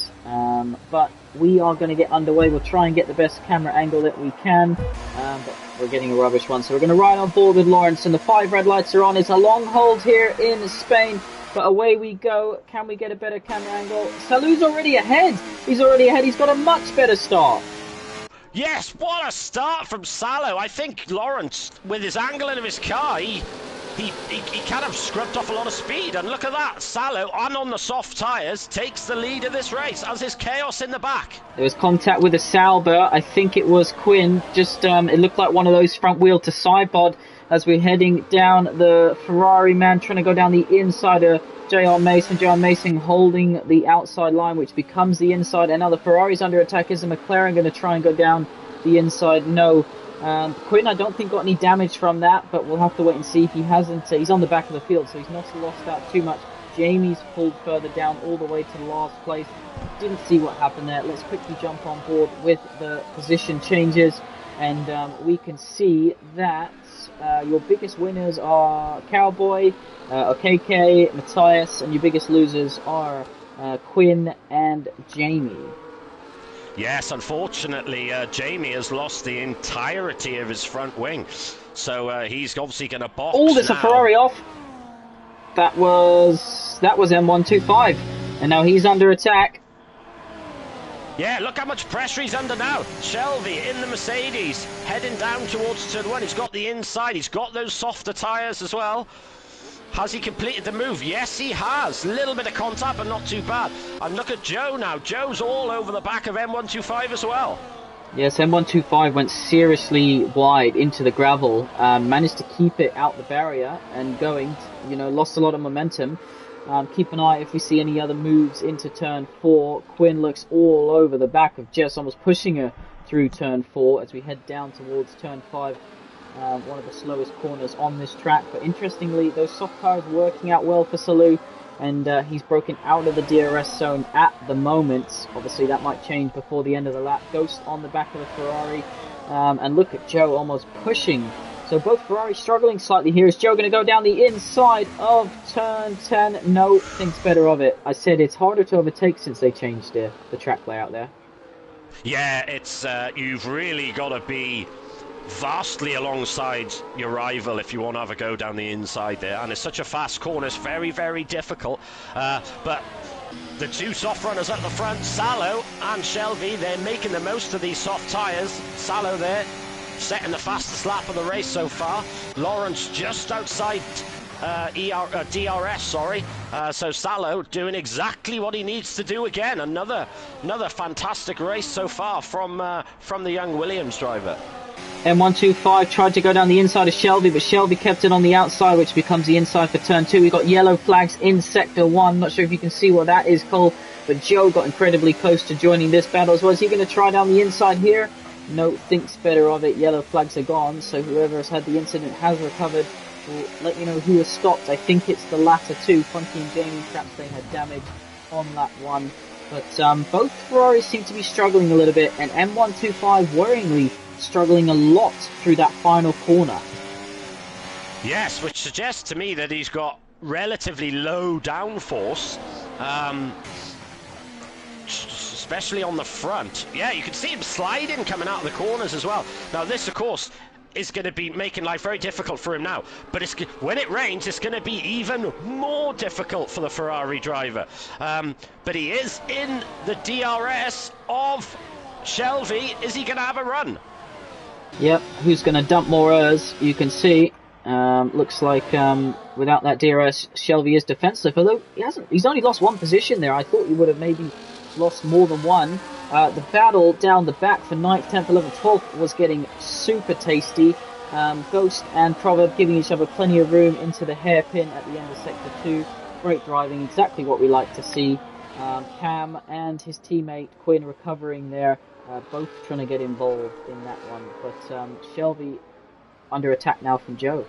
But we are going to get underway. We'll try and get the best camera angle that we can, but we're getting a rubbish one. So we're going to ride on board with Lawrence, and the 5 red lights are on. It's a long hold here in Spain. But away we go. Can we get a better camera angle? Salou's already ahead. He's already ahead. He's got a much better start. Yes, what a start from Salou. I think Lawrence, with his angling of his car, he kind of scrubbed off a lot of speed. And look at that, Salou, on the soft tyres, takes the lead of this race, as is Chaos in the back. There was contact with a Sauber. I think it was Quinn. Just it looked like one of those front wheel to side pod as we're heading down. The Ferrari man trying to go down the inside of J.R. Mason. J.R. Mason holding the outside line, which becomes the inside. And now the Ferrari's under attack. Is the McLaren going to try and go down the inside? No. Quinn, I don't think got any damage from that, but we'll have to wait and see if he hasn't. He's on the back of the field, so he's not lost out too much. Jamie's pulled further down all the way to the last place. Didn't see what happened there. Let's quickly jump on board with the position changes. and we can see that your biggest winners are Cowboy, OKK, Matthias, and your biggest losers are Quinn and Jamie. Yes, unfortunately, Jamie has lost the entirety of his front wing, so he's obviously going to box. Oh, there's now. A Ferrari off. That was M125, and now he's under attack. Yeah, look how much pressure he's under now. Shelby in the Mercedes, heading down towards turn 1. He's got the inside, he's got those softer tyres as well. Has he completed the move? Yes, he has. A little bit of contact, but not too bad. And look at Joe now. Joe's all over the back of M125 as well. Yes, M125 went seriously wide into the gravel, managed to keep it out the barrier and going, lost a lot of momentum. Keep an eye if we see any other moves into turn 4. Quinn looks all over the back of Jess, almost pushing her through turn 4 as we head down towards turn 5. One of the slowest corners on this track, but interestingly, those soft tyres working out well for Salou, and he's broken out of the DRS zone at the moment. Obviously, that might change before the end of the lap. Ghost on the back of the Ferrari, and look at Joe almost pushing. So both Ferraris struggling slightly here. Is Joe going to go down the inside of turn 10? No, thinks better of it. I said it's harder to overtake since they changed the track layout there. Yeah, it's you've really got to be vastly alongside your rival if you want to have a go down the inside there, and it's such a fast corner, it's very, very difficult, but the two soft runners at the front, Salo and Shelby, they're making the most of these soft tyres. Salo there setting the fastest lap of the race so far. Lawrence just outside DRS, sorry. So Salo doing exactly what he needs to do again. Another fantastic race so far from the young Williams driver. M125 tried to go down the inside of Shelby, but Shelby kept it on the outside, which becomes the inside for turn 2. We got yellow flags in sector 1. Not sure if you can see what that is, Cole, but Joe got incredibly close to joining this battle as well. Is he going to try down the inside here? No, thinks better of it. Yellow flags are gone, so whoever has had the incident has recovered. We'll let you know who has stopped. I think it's the latter two. Funky and Jamie, perhaps they had damage on that one. But both Ferraris seem to be struggling a little bit, and M125 worryingly struggling a lot through that final corner. Yes, which suggests to me that he's got relatively low downforce, especially on the front. Yeah, you can see him sliding coming out of the corners as well. Now this, of course, is going to be making life very difficult for him now, but when it rains, it's going to be even more difficult for the Ferrari driver. But he is in the DRS of Shelby. Is he going to have a run? Yep, who's going to dump more errs? You can see, looks like without that DRS, Shelby is defensive, although he's only lost one position there. I thought he would have maybe lost more than one. The battle down the back for 9th, 10th, 11th, 12th was getting super tasty. Ghost and Proverb giving each other plenty of room into the hairpin at the end of sector 2. Great driving, exactly what we like to see. Cam and his teammate Quinn recovering there. Both trying to get involved in that one, but Shelby under attack now from Joe.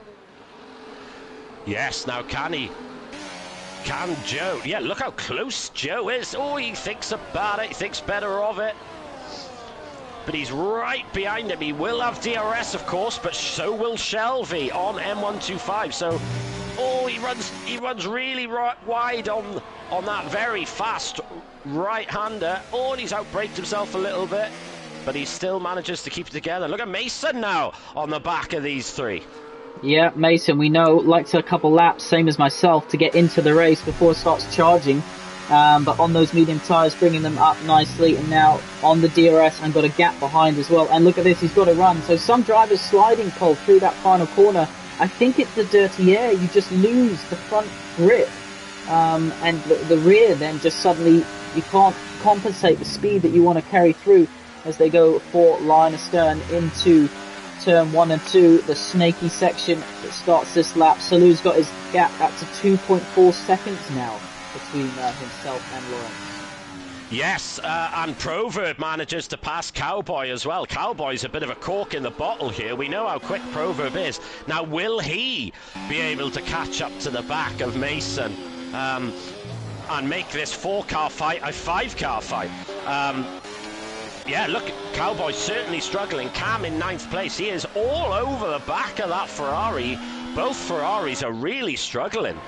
Yes, now can Joe? Yeah, look how close Joe is. Oh, he thinks about it, he thinks better of it. But he's right behind him. He will have DRS, of course, but so will Shelby on M125. So, he runs really wide on that very fast right-hander. Oh, and he's outbraked himself a little bit, but he still manages to keep it together. Look at Mason now on the back of these three. Yeah, Mason, we know, likes a couple laps, same as myself, to get into the race before it starts charging. But on those medium tyres, bringing them up nicely, and now on the DRS and got a gap behind as well. And look at this, he's got a run. So some drivers sliding, Cole, through that final corner. I think it's the dirty air. You just lose the front grip. And the rear then just suddenly, you can't compensate the speed that you want to carry through as they go for line astern into turn 1 and 2, the snaky section that starts this lap. Salou's got his gap up to 2.4 seconds now between himself and Lawrence. Yes, and Proverb manages to pass Cowboy as well. Cowboy's a bit of a cork in the bottle here. We know how quick Proverb is. Now, will he be able to catch up to the back of Mason and make this 4-car fight a 5-car fight? Yeah, look, Cowboy's certainly struggling. Cam in 9th place. He is all over the back of that Ferrari. Both Ferraris are really struggling.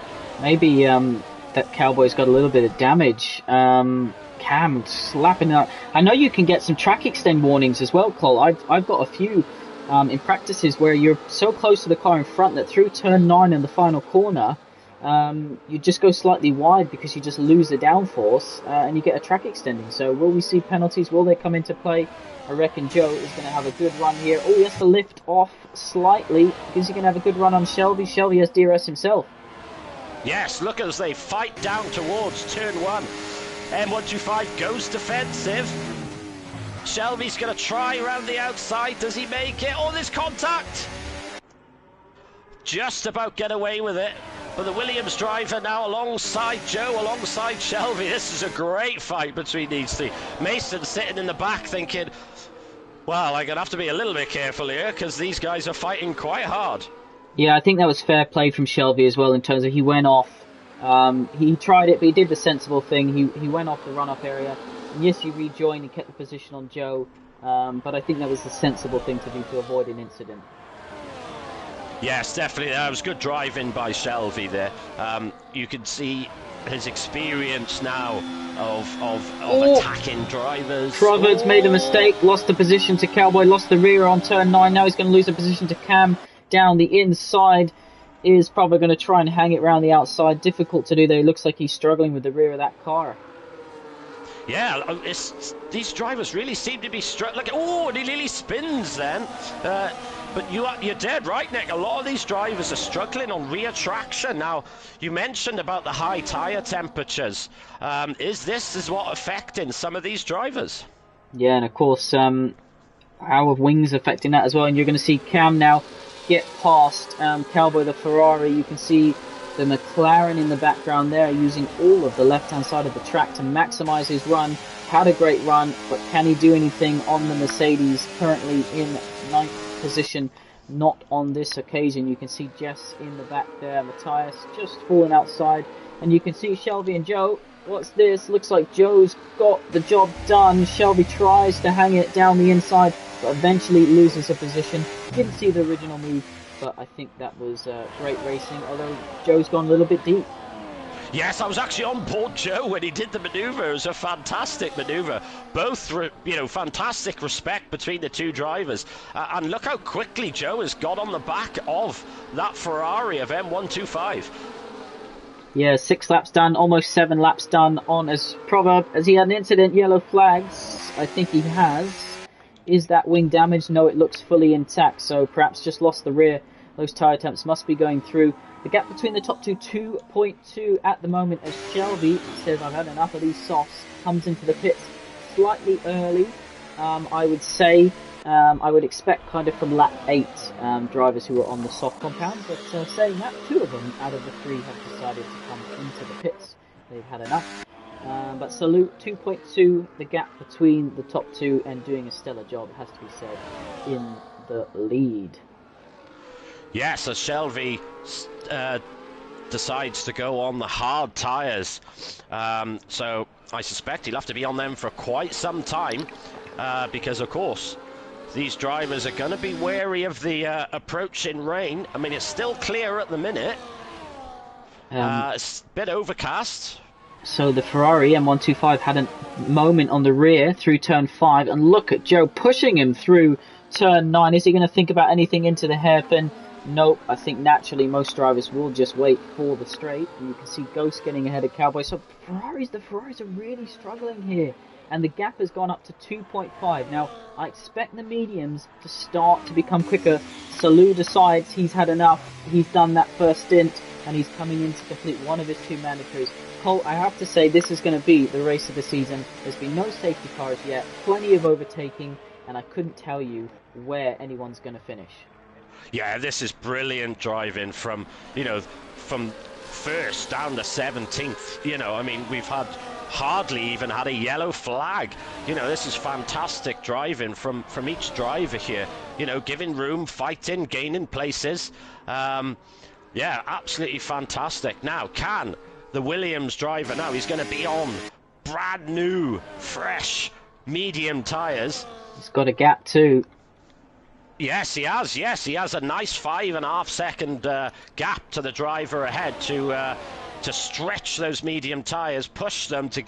Maybe that Cowboy's got a little bit of damage. Cam slapping up. I know you can get some track extend warnings as well, Cole. I've got a few in practices where you're so close to the car in front that through turn 9 in the final corner, you just go slightly wide because you just lose the downforce and you get a track extending. So will we see penalties? Will they come into play? I reckon Joe is going to have a good run here. Oh, he has to lift off slightly because he can have a good run on Shelby. Shelby has DRS himself. Yes, look as they fight down towards turn 1. M125 goes defensive. Shelby's going to try around the outside. Does he make it? Oh, there's contact. Just about get away with it. But the Williams driver now alongside Joe, alongside Shelby. This is a great fight between these two. Mason sitting in the back thinking, well, I'm going to have to be a little bit careful here because these guys are fighting quite hard. Yeah, I think that was fair play from Shelby as well in terms of he went off. He tried it, but he did the sensible thing. He went off the run-up area. And yes, he rejoined and kept the position on Joe, but I think that was the sensible thing to do to avoid an incident. Yes, definitely. That was good driving by Shelby there. You can see his experience now of attacking drivers. Proverbs made a mistake, lost the position to Cowboy, lost the rear on turn 9. Now he's going to lose the position to Cam down the inside. Is probably going to try and hang it around the outside. Difficult to do there. It looks like he's struggling with the rear of that car. Yeah, these drivers really seem to be struggling. Oh, and he nearly spins then. But you're dead right, Nick. A lot of these drivers are struggling on rear traction. Now, you mentioned about the high tyre temperatures. Is what affecting some of these drivers? Yeah, and of course, how are wings affecting that as well? And you're going to see Cam now get past Cowboy, the Ferrari. You can see the McLaren in the background there using all of the left-hand side of the track to maximize his run. Had a great run, but can he do anything on the Mercedes, currently in 9th position? Not on this occasion. You can see Jess in the back there, Matthias just falling outside, and you can see Shelby and Joe. What's this? Looks like Joe's got the job done. Shelby tries to hang it down the inside, but eventually loses a position. Didn't see the original move, but I think that was great racing, although Joe's gone a little bit deep. Yes, I was actually on board Joe when he did the manoeuvre. It was a fantastic manoeuvre. Both, fantastic respect between the two drivers. And look how quickly Joe has got on the back of that Ferrari of M125. Yeah, 6 laps done, almost 7 laps done on as Proverb. Has he had an incident? Yellow flags. I think he has. Is that wing damaged? No, it looks fully intact, so perhaps just lost the rear. Those tyre temps must be going through. The gap between the top two, 2.2 at the moment, as Shelby says, I've had enough of these softs, comes into the pits slightly early, I would say. I would expect kind of from lap 8 drivers who are on the soft compound, but saying that, 2 of them out of the 3 have decided to come into the pits. They've had enough. But salute 2.2, the gap between the top 2, and doing a stellar job, it has to be said, in the lead. Yes, as Shelby decides to go on the hard tyres. So I suspect he'll have to be on them for quite some time because, of course, these drivers are going to be wary of the approaching rain. I mean, it's still clear at the minute. It's a bit overcast. So the Ferrari M125 had a moment on the rear through turn 5, and look at Joe pushing him through turn 9. Is he going to think about anything into the hairpin? Nope. I think naturally most drivers will just wait for the straight, and you can see Ghost getting ahead of Cowboy. So the Ferraris are really struggling here, and the gap has gone up to 2.5. Now, I expect the mediums to start to become quicker. Salou decides he's had enough. He's done that first stint, and he's coming in to complete one of his 2 mandatories. Cole, I have to say this is going to be the race of the season. There's been no safety cars yet, plenty of overtaking, and I couldn't tell you where anyone's going to finish. Yeah, this is brilliant driving from first down to 17th. I mean, we've hardly even had a yellow flag. This is fantastic driving from each driver here. Giving room, fighting, gaining places. Yeah, absolutely fantastic. Now, the Williams driver, now he's going to be on brand new, fresh medium tyres. He's got a gap too. Yes, he has. Yes, he has a nice 5.5 second gap to the driver ahead to stretch those medium tyres, push them to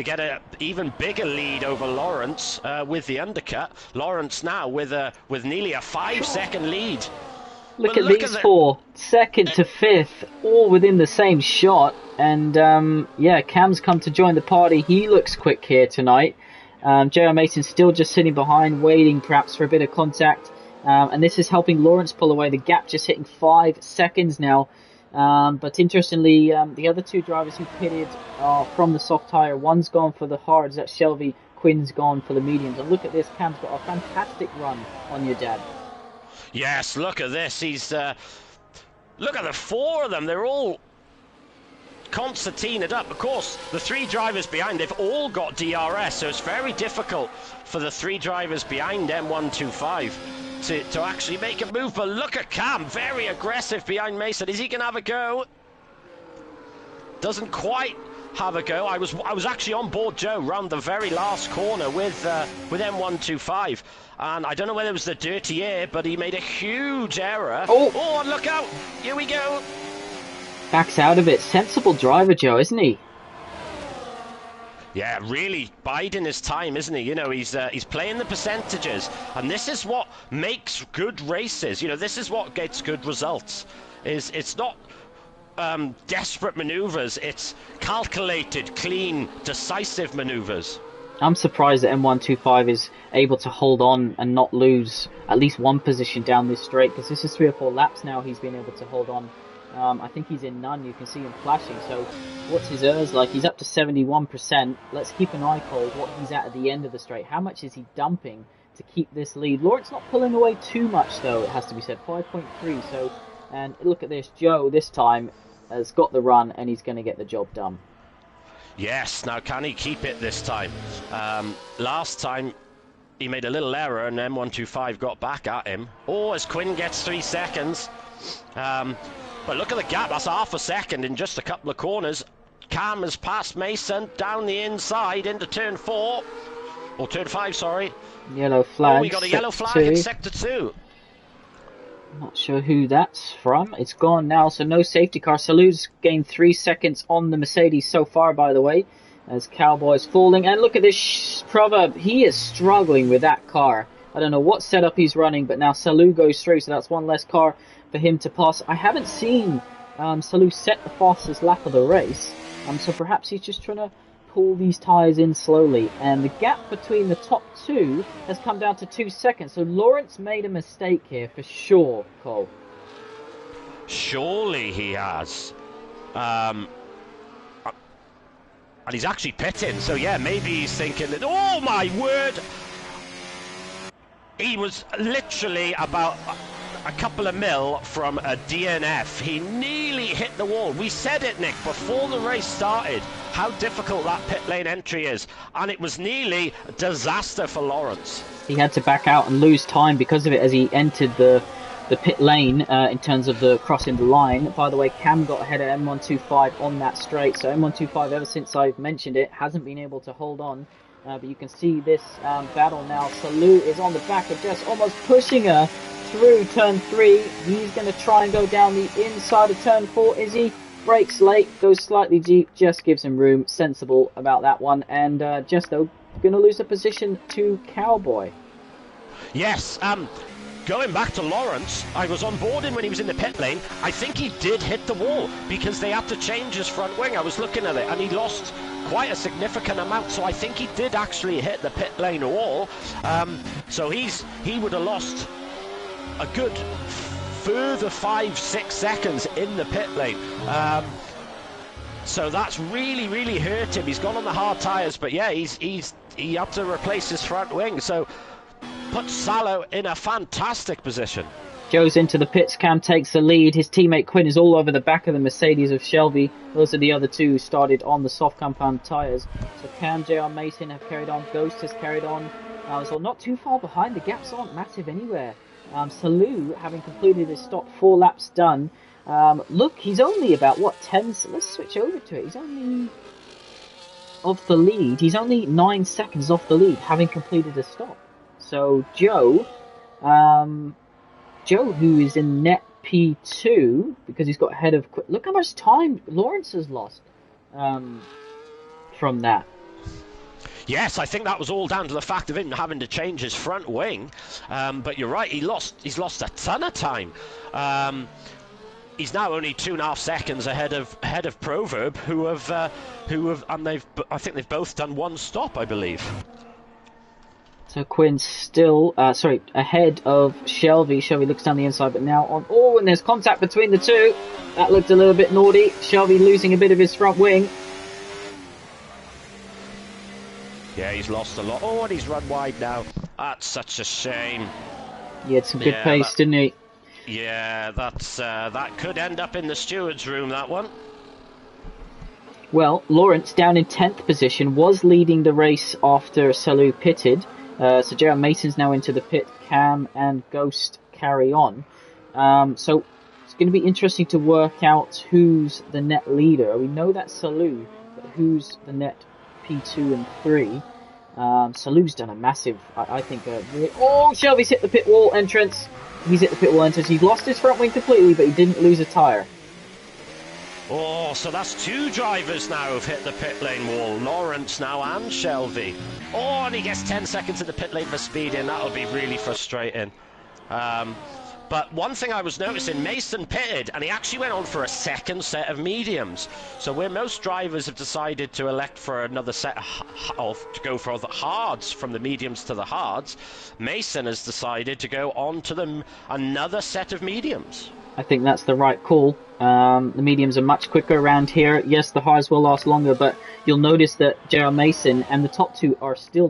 get an even bigger lead over Lawrence with the undercut. Lawrence now with nearly a 5-second lead. Look at these four, second to fifth, all within the same shot. And yeah, Cam's come to join the party. He looks quick here tonight. J.R. Mason's still just sitting behind, waiting perhaps for a bit of contact. And this is helping Lawrence pull away. The gap just hitting 5 seconds now. But interestingly, the other two drivers who pitted are from the soft tyre. One's gone for the hards, that's Shelby. Quinn's gone for the mediums. And look at this, Cam's got a fantastic run on your dad. Yes, look at this. He's look at the four of them. They're all concertinaed up. Of course, the three drivers behind, they've all got DRS, so it's very difficult for the three drivers behind M125 to actually make a move. But look at Cam, very aggressive behind Mason. Is he going to have a go? Doesn't quite have a go. I was actually on board Joe round the very last corner with M125, and I don't know whether it was the dirty air, but he made a huge error. Oh, look out! Here we go. Backs out of it. Sensible driver, Joe, isn't he? Yeah, really biding his time, isn't he? You know, he's playing the percentages, and this is what makes good races. You know, this is what gets good results. It's not desperate maneuvers, it's calculated, clean, decisive maneuvers. I'm surprised that M125 is able to hold on and not lose at least one position down this straight, because this is 3 or 4 laps now he's been able to hold on. I think he's in none. You can see him flashing. So what's his ERS like? He's up to 71%. Let's keep an eye cold what he's at the end of the straight. How much is he dumping to keep this lead? Lawrence not pulling away too much though, it has to be said. 5.3. So, and look at this, Joe this time has got the run and he's going to get the job done. Yes, now can he keep it this time? Last time he made a little error and M125 got back at him. Oh, as Quinn gets 3 seconds. But look at the gap, that's half a second in just a couple of corners. Cam has passed Mason down the inside into turn 4. Or turn 5, sorry. Yellow flag. Oh, we got a yellow flag in sector 2. Not sure who that's from. It's gone now, so no safety car. Salu's gained 3 seconds on the Mercedes so far, by the way, as Cowboy's falling. And look at this Proverb. He is struggling with that car. I don't know what setup he's running, but now Salu goes through, so that's one less car for him to pass. I haven't seen Salu set the fastest lap of the race, so perhaps he's just trying to pull these tyres in slowly. And the gap between the top two has come down to 2 seconds, so Lawrence made a mistake here for sure, Cole. Surely he has. And he's actually pitting, so yeah, maybe he's thinking that, oh my word! He was literally about a couple of mil from a DNF. He nearly hit the wall. We said it, Nick, before the race started, how difficult that pit lane entry is. And it was nearly a disaster for Lawrence. He had to back out and lose time because of it as he entered the pit lane in terms of the crossing the line. By the way, Cam got ahead of M125 on that straight. So M125, ever since I've mentioned it, hasn't been able to hold on. But you can see this battle now. Salu is on the back of Jess, almost pushing her through turn 3. He's going to try and go down the inside of turn 4. Is he? Brakes late, goes slightly deep. Jess gives him room. Sensible about that one. And Jess, though, going to lose a position to Cowboy. Yes, going back to Lawrence, I was on board him when he was in the pit lane. I think he did hit the wall because they had to change his front wing. I was looking at it and he lost quite a significant amount, so I think he did actually hit the pit lane wall. So he would have lost a good further 5-6 seconds in the pit lane. So that's really hurt him. He's gone on the hard tyres, but yeah, he had to replace his front wing. So puts Salo in a fantastic position. Joe's into the pits. Cam takes the lead. His teammate Quinn is all over the back of the Mercedes of Shelby. Those are the other two who started on the soft compound tyres. So Cam, JR, Mason have carried on. Ghost has carried on. So not too far behind. The gaps aren't massive anywhere. Salu, having completed his stop, 4 laps done. Look, he's only about, 10... Let's switch over to it. He's only of the lead. He's only 9 seconds off the lead, having completed a stop. So Joe, who is in net P2 because he's got ahead of. Look how much time Lawrence has lost from that. Yes, I think that was all down to the fact of him having to change his front wing. But you're right, he's lost a ton of time. He's now only 2.5 seconds ahead of Proverb, and I think they've both done one stop, I believe. So Quinn's still, ahead of Shelby. Shelby looks down the inside, but now on. Oh, and there's contact between the two. That looked a little bit naughty. Shelby losing a bit of his front wing. Yeah, he's lost a lot. Oh, and he's run wide now. That's such a shame. He had some good pace, didn't he? Yeah, that could end up in the steward's room, that one. Well, Lawrence, down in 10th position, was leading the race after Salou pitted. So Gerald Mason's now into the pit. Cam and Ghost carry on. So it's going to be interesting to work out who's the net leader. We know that's Salou, but who's the net P2 and 3? Salou's done a massive, I think, oh, Shelby's hit the pit wall entrance. He's hit the pit wall entrance. He's lost his front wing completely, but he didn't lose a tyre. Oh, so that's two drivers now who've hit the pit lane wall. Lawrence now and Shelby. Oh, and he gets 10 seconds in the pit lane for speeding. That'll be really frustrating. But one thing I was noticing, Mason pitted, and he actually went on for a second set of mediums. So where most drivers have decided to elect for another set to go for the hards, from the mediums to the hards, Mason has decided to go on to another set of mediums. I think that's the right call. The mediums are much quicker around here. Yes, the highs will last longer, but you'll notice that Gerald Mason and the top two are still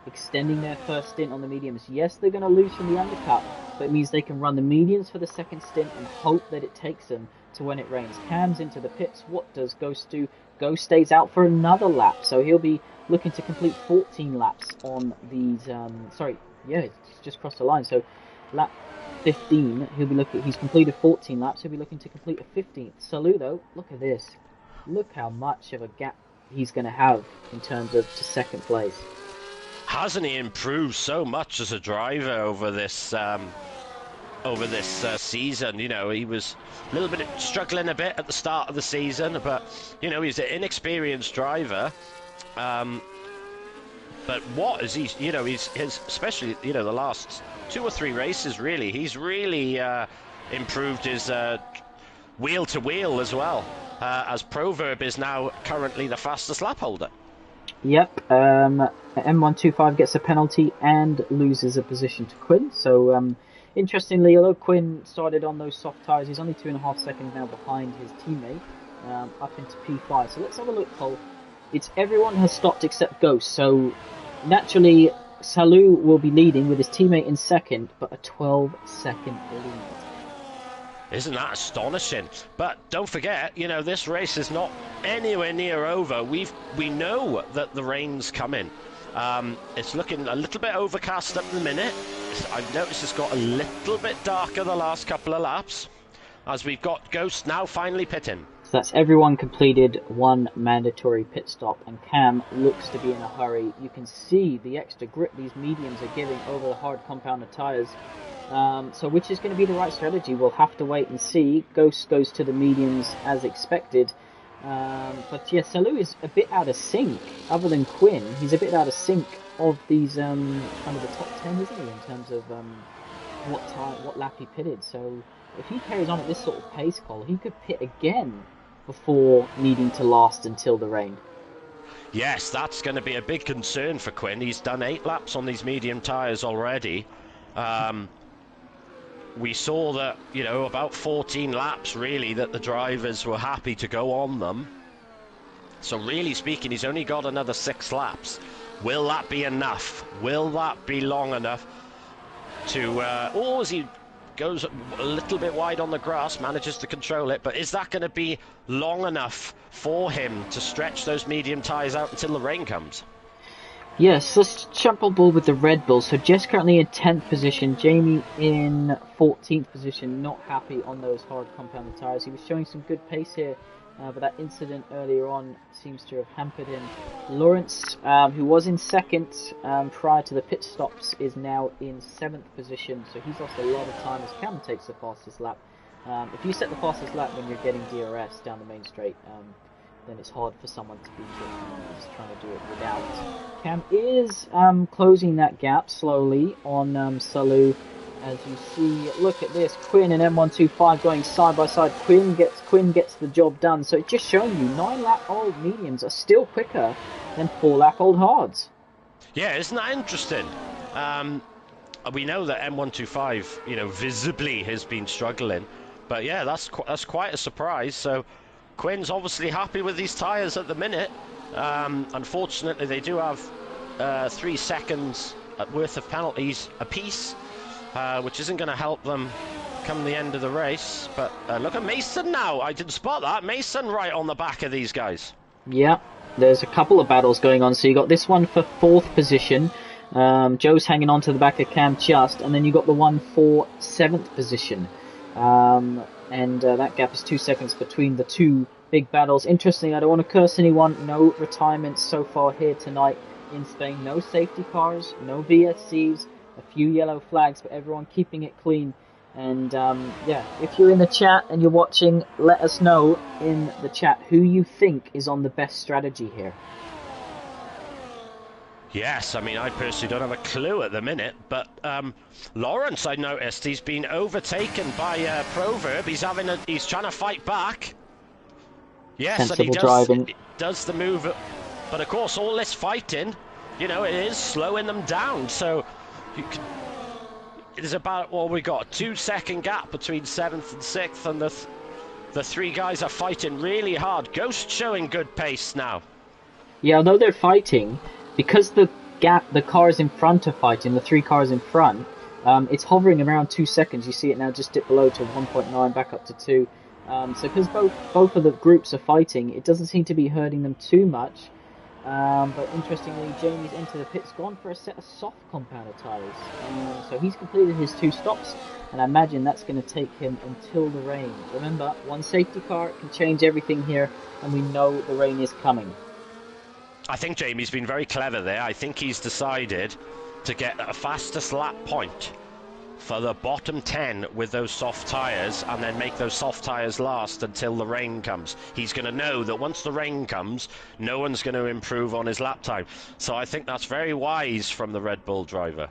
extending their first stint on the mediums. Yes, they're going to lose from the undercut, but it means they can run the mediums for the second stint and hope that it takes them to when it rains. Cam's into the pits. What does Ghost do? Ghost stays out for another lap, so he'll be looking to complete 14 laps on these. He's just crossed the line. So lap 15, he's completed 14 laps. He'll be looking to complete a 15th. Salou, though, look at this. Look how much of a gap he's going to have in terms of to second place. Hasn't he improved so much as a driver over this season? You know, he was a little bit struggling a bit at the start of the season, but you know, he's an inexperienced driver. But what is he? You know, his especially the last 2 or 3 races, really, he's really improved his wheel to wheel as well. As Proverb is now currently the fastest lap holder. Yep, M125 gets a penalty and loses a position to Quinn. So, interestingly, although Quinn started on those soft tyres, he's only 2.5 seconds now behind his teammate, up into P5. So let's have a look, Cole. It's everyone has stopped except Ghost. So, naturally, Salou will be leading with his teammate in second, but a 12-second lead. Isn't that astonishing? But don't forget, you know, this race is not anywhere near over. We know that the rain's coming. It's looking a little bit overcast at the minute. I've noticed it's got a little bit darker the last couple of laps, as we've got Ghost now finally pitting. So that's everyone completed one mandatory pit stop, and Cam looks to be in a hurry. You can see the extra grip these mediums are giving over the hard compounded tyres. So which is going to be the right strategy? We'll have to wait and see. Ghost goes to the mediums as expected. But yeah, Salou is a bit out of sync. Other than Quinn, he's a bit out of sync of these kind of the top 10, isn't he, in terms of what lap he pitted. So if he carries on at this sort of pace, Cole, he could pit again before needing to last until the rain. Yes, that's going to be a big concern for Quinn. He's done 8 laps on these medium tyres already. We saw that, you know, about 14 laps, really, that the drivers were happy to go on them. So really speaking, he's only got another 6 laps. Will that be enough? Will that be long enough to... as he goes a little bit wide on the grass, manages to control it, but is that going to be long enough for him to stretch those medium tyres out until the rain comes? Yes, let's jump on board with the Red Bull. So Jess currently in 10th position, Jamie in 14th position, not happy on those hard compounded tyres. He was showing some good pace here, but that incident earlier on seems to have hampered him. Lawrence, who was in second prior to the pit stops, is now in 7th position, so he's lost a lot of time as Cam takes the fastest lap. If you set the fastest lap when you're getting DRS down the main straight, then it's hard for someone to beat it. He's trying to do it without. Cam is closing that gap slowly on Salou. As you see, look at this, Quinn and M125 going side by side. Quinn gets the job done. So it's just showing you 9-lap-old mediums are still quicker than 4-lap-old hards. Yeah, isn't that interesting? We know that M125, visibly has been struggling, but yeah, that's quite a surprise. So Quinn's obviously happy with these tyres at the minute. Unfortunately, they do have 3 seconds worth of penalties apiece, which isn't going to help them come the end of the race. But look at Mason now. I didn't spot that. Mason right on the back of these guys. Yeah, there's a couple of battles going on. So you got this one for 4th position. Joe's hanging on to the back of Cam just, and then you got the one for 7th position. And that gap is 2 seconds between the two big battles. Interesting, I don't want to curse anyone. No retirements so far here tonight in Spain. No safety cars, no VSCs, a few yellow flags, but everyone keeping it clean. And yeah, if you're in the chat and you're watching, let us know in the chat who you think is on the best strategy here. Yes, I mean, I personally don't have a clue at the minute, but Lawrence, I noticed, he's been overtaken by Proverb. He's trying to fight back. Yes, Sensible and he driving. does the move, but of course, all this fighting, it is slowing them down. So there's about, well, we got a 2-second gap between 7th and 6th, and the 3 guys are fighting really hard. Ghost showing good pace now. Yeah, although they're fighting, because the cars in front are fighting, the 3 cars in front, it's hovering around 2 seconds. You see it now just dip below to 1.9, back up to 2. So because both of the groups are fighting, it doesn't seem to be hurting them too much. But interestingly, Jamie's into the pits, gone for a set of soft compounded tyres. So he's completed his 2 stops, and I imagine that's going to take him until the rain. Remember, one safety car can change everything here, and we know the rain is coming. I think Jamie's been very clever there. I think he's decided to get a fastest lap point for the bottom 10 with those soft tyres, and then make those soft tyres last until the rain comes. He's going to know that once the rain comes, no one's going to improve on his lap time. So I think that's very wise from the Red Bull driver.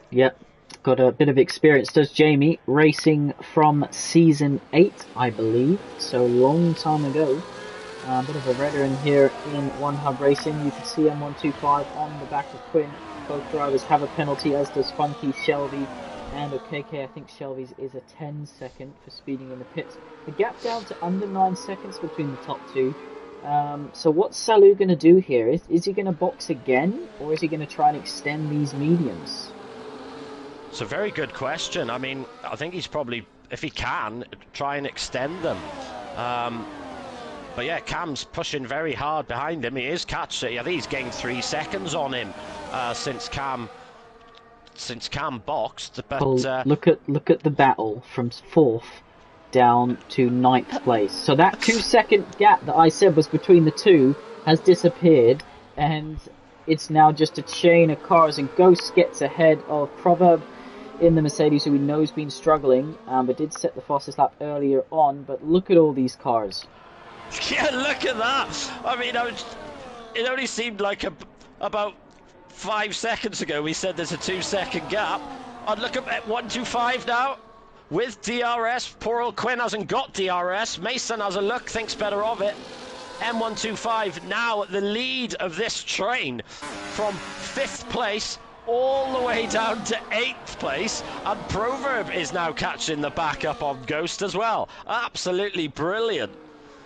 Yep, got a bit of experience, does Jamie, racing from season 8, I believe, so long time ago. A bit of a veteran here in One Hub Racing. You can see M125 on the back of Quinn. Both drivers have a penalty, as does Funky, Shelby, and OKK. I think Shelby's is a 10-second for speeding in the pits. The gap down to under 9 seconds between the top 2. So what's Salou going to do here? Is he going to box again, or is he going to try and extend these mediums? It's a very good question. I mean, I think he's probably, if he can, try and extend them. But yeah, Cam's pushing very hard behind him. He is catching. I think he's gained 3 seconds on him since Cam boxed. But look at the battle from 4th down to 9th place. So that 2-second gap that I said was between the two has disappeared, and it's now just a chain of cars. And Ghost gets ahead of Proverb in the Mercedes, who we know has been struggling, but did set the fastest lap earlier on. But look at all these cars. Yeah, look at that. I mean, it only seemed like about 5 seconds ago we said there's a 2-second gap. And look at 125 now with DRS. Poor old Quinn hasn't got DRS. Mason has a look, thinks better of it. M125 now at the lead of this train from 5th place all the way down to 8th place, and Proverb is now catching the back up on Ghost as well. Absolutely brilliant.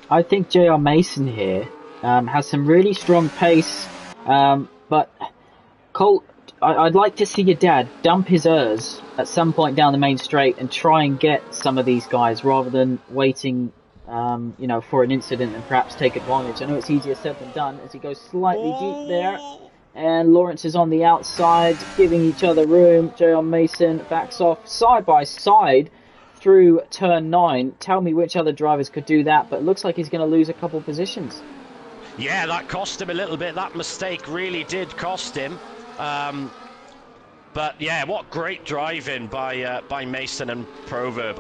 I think JR Mason here has some really strong pace, but Colt, I'd like to see your dad dump his ERS at some point down the main straight and try and get some of these guys rather than waiting for an incident and perhaps take advantage. I know it's easier said than done as he goes slightly deep there. and Lawrence is on the outside, giving each other room. J.R. Mason backs off side by side through turn 9. Tell me which other drivers could do that, but it looks like he's going to lose a couple positions. Yeah, that cost him a little bit. That mistake really did cost him. But yeah, what great driving by Mason and Proverb.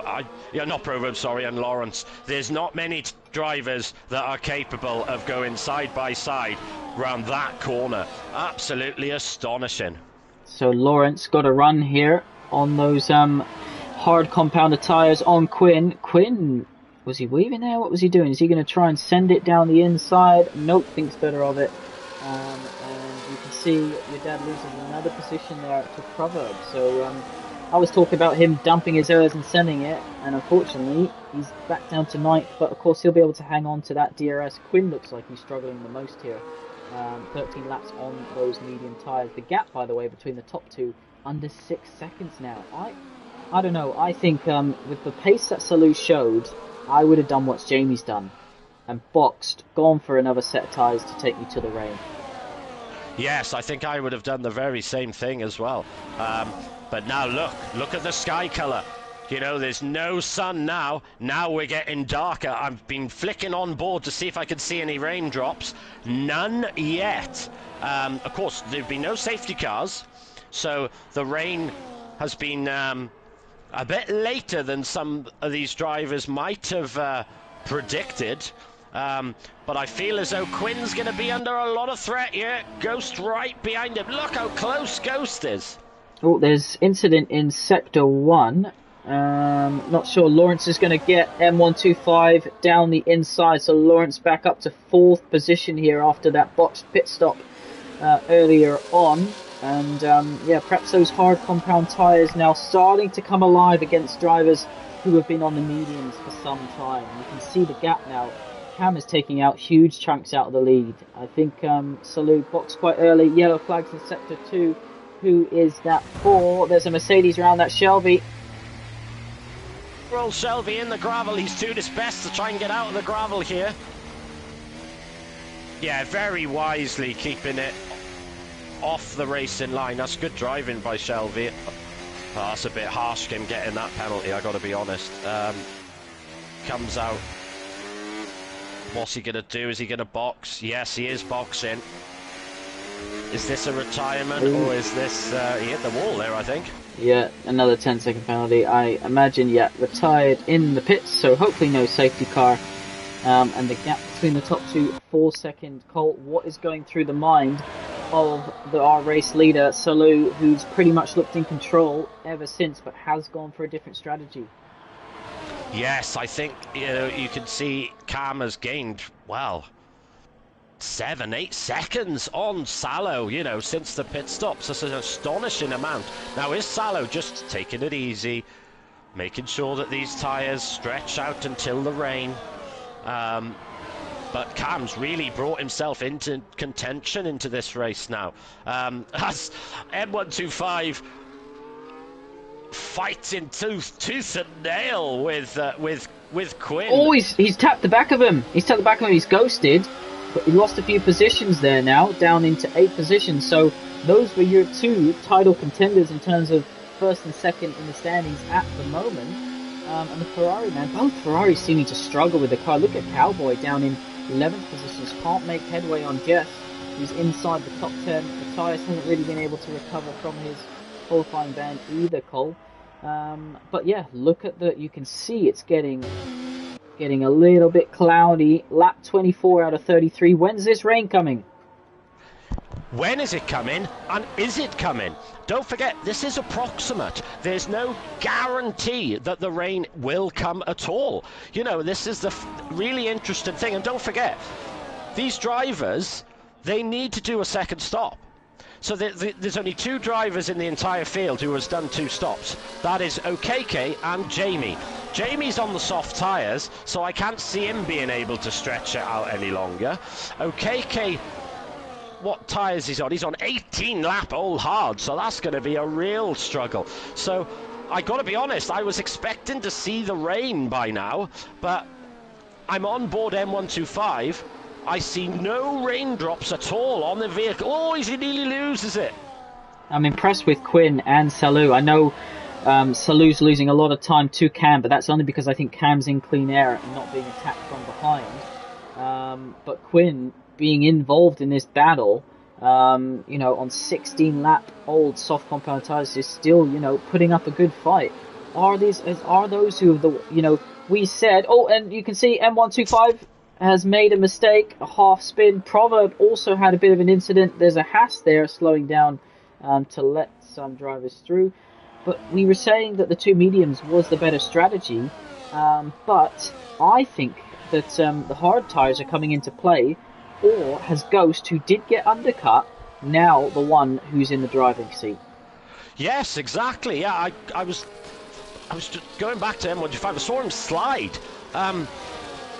Not Proverb, sorry, and Lawrence. There's not many drivers that are capable of going side by side round that corner. Absolutely astonishing. So Lawrence got a run here on those hard compounded tyres on Quinn. Quinn, was he weaving there? What was he doing? Is he going to try and send it down the inside? Nope, thinks better of it. And you can see your dad loses another position there to Proverb. So I was talking about him dumping his errors and sending it, and unfortunately he's back down to 9th, but of course he'll be able to hang on to that DRS. Quinn looks like he's struggling the most here. 13 laps on those medium tyres. The gap, by the way, between the top two, under 6 seconds now. I don't know. I think with the pace that Salou showed, I would have done what Jamie's done and boxed, gone for another set of tyres to take me to the rain. Yes, I think I would have done the very same thing as well. But now look at the sky colour. You know, there's no sun now. Now we're getting darker. I've been flicking on board to see if I could see any raindrops. None yet. Of course, there've been no safety cars, so the rain has been a bit later than some of these drivers might have predicted. But I feel as though Quinn's going to be under a lot of threat here. Ghost right behind him. Look how close Ghost is. Oh, there's incident in Sector 1. Not sure. Lawrence is going to get M125 down the inside. So Lawrence back up to 4th position here after that botched pit stop earlier on. And yeah, perhaps those hard compound tyres now starting to come alive against drivers who have been on the mediums for some time. You can see the gap now. Cam is taking out huge chunks out of the lead. I think Salou boxed quite early. Yellow flags in Sector 2. Who is that for? There's a Mercedes around that Shelby. Roll Shelby in the gravel. He's doing his best to try and get out of the gravel here. Yeah, very wisely keeping it off the racing line. That's good driving by Shelby. Oh, that's a bit harsh, him getting that penalty, I got to be honest. Comes out. What's he going to do? Is he going to box? Yes, he is boxing. Is this a retirement, or is this... he hit the wall there, I think. Yeah, another 10-second penalty. I imagine, yeah, retired in the pits, so hopefully no safety car. And the gap between the top two, 4-second. Colt, what is going through the mind of our race leader, Salou, who's pretty much looked in control ever since, but has gone for a different strategy? Yes, I think you can see Cam has gained, well, 7-8 seconds on Salou, since the pit stops. That's an astonishing amount. Now, is Salou just taking it easy, making sure that these tyres stretch out until the rain? But Cam's really brought himself into contention into this race now. As M125 fighting tooth and nail with Quinn. Oh, he's tapped the back of him. He's ghosted, but he lost a few positions there now, down into 8 positions. So those were your 2 title contenders in terms of 1st and 2nd in the standings at the moment. And the Ferrari, man, both Ferraris seeming to struggle with the car. Look at Cowboy down in 11th positions, can't make headway on Jeff, who's inside the top 10. Matthias hasn't really been able to recover from his qualifying ban either, Cole. But yeah, look at you can see it's getting a little bit cloudy. Lap 24 out of 33. When's this rain coming? When is it coming, and is it coming? Don't forget, this is approximate. There's no guarantee that the rain will come at all. This is the really interesting thing. And don't forget, these drivers, they need to do a second stop. So there's only 2 drivers in the entire field who has done 2 stops. That is OKK and Jamie. Jamie's on the soft tyres, so I can't see him being able to stretch it out any longer. OKK, what tyres he's on? He's on 18 lap all hard, so that's going to be a real struggle. So I got to be honest, I was expecting to see the rain by now, but I'm on board M125. I see no raindrops at all on the vehicle. Oh, he nearly loses it. I'm impressed with Quinn and Salou. I know Salou's losing a lot of time to Cam, but that's only because I think Cam's in clean air and not being attacked from behind. But Quinn being involved in this battle, on 16 lap old soft compound tires is still, putting up a good fight. Are those who we said, and you can see M125 has made a mistake, a half spin. Proverb also had a bit of an incident. There's a Haas there slowing down to let some drivers through. But we were saying that the two mediums was the better strategy. But I think that the hard tyres are coming into play, or has Ghost, who did get undercut, now the one who's in the driving seat. Yes, exactly. Yeah, I was just going back to M125. I saw him slide.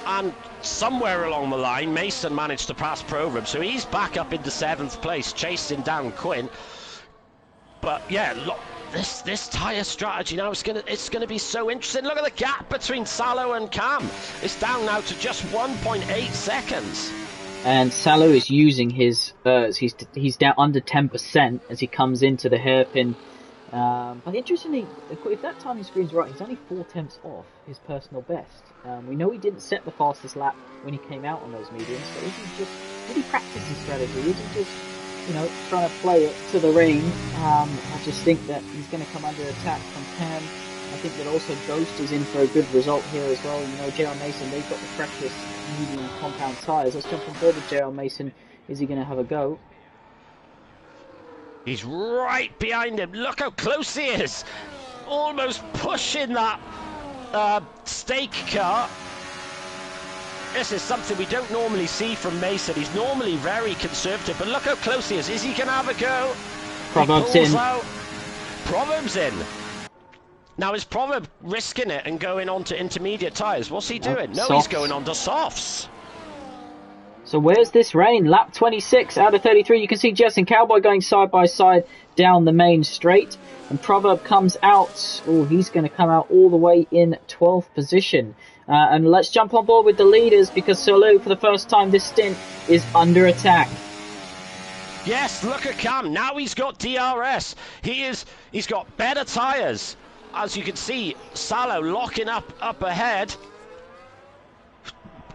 And somewhere along the line, Mason managed to pass Proverb, so he's back up into 7th place, chasing down Quinn. But yeah, look, this tyre strategy now it's gonna be so interesting. Look at the gap between Salou and Cam. It's down now to just 1.8 seconds. And Salou is using his he's down under 10% as he comes into the hairpin. But interestingly, if that timing screen's right, he's only 4 tenths off his personal best. We know he didn't set the fastest lap when he came out on those mediums, but isn't just really practicing strategy, isn't just trying to play it to the rain. I just think that he's going to come under attack from Cam. I think that also Ghost is in for a good result here as well. J.R. Mason, they've got the freshest medium compound tyres. Let's jump on board with J.R. Mason. Is he going to have a go? He's right behind him. Look how close he is. Almost pushing that stake car. This is something we don't normally see from Mason. He's normally very conservative, but look how close he is. Is he going to have a go? Proverb's in. Proverb's in. Now, is Proverb risking it and going on to intermediate tyres? What's he doing? No, he's going on to softs. So where's this rain? Lap 26 out of 33. You can see Jess and Cowboy going side by side down the main straight. And Proverb comes out. Oh, he's going to come out all the way in 12th position. And let's jump on board with the leaders, because Salou, for the first time this stint, is under attack. Yes, look at Cam. Now he's got DRS. He's got better tyres. As you can see, Salou locking up ahead.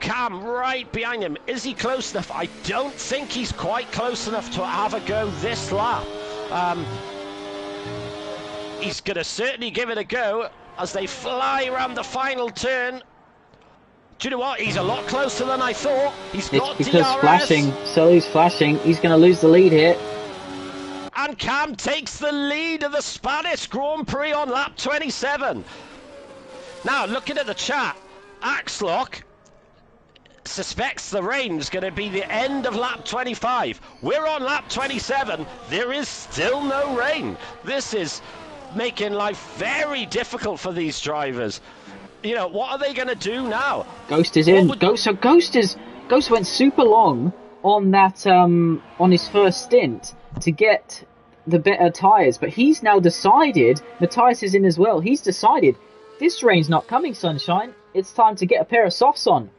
Cam right behind him. Is he close enough? I don't think he's quite close enough to have a go this lap. He's going to certainly give it a go as they fly around the final turn. Do you know what? He's a lot closer than I thought. He's got DRS. It's because flashing. Salou's flashing. He's going to lose the lead here. And Cam takes the lead of the Spanish Grand Prix on lap 27. Now, looking at the chat, Axlock suspects the rain's going to be the end of lap 25. We're on lap 27. There is still no rain. This is making life very difficult for these drivers. What are they going to do now? Ghost is in. Ghost went super long on that on his first stint to get the better tyres, but he's now decided. Matthias is in as well. He's decided this rain's not coming, sunshine. It's time to get a pair of softs on.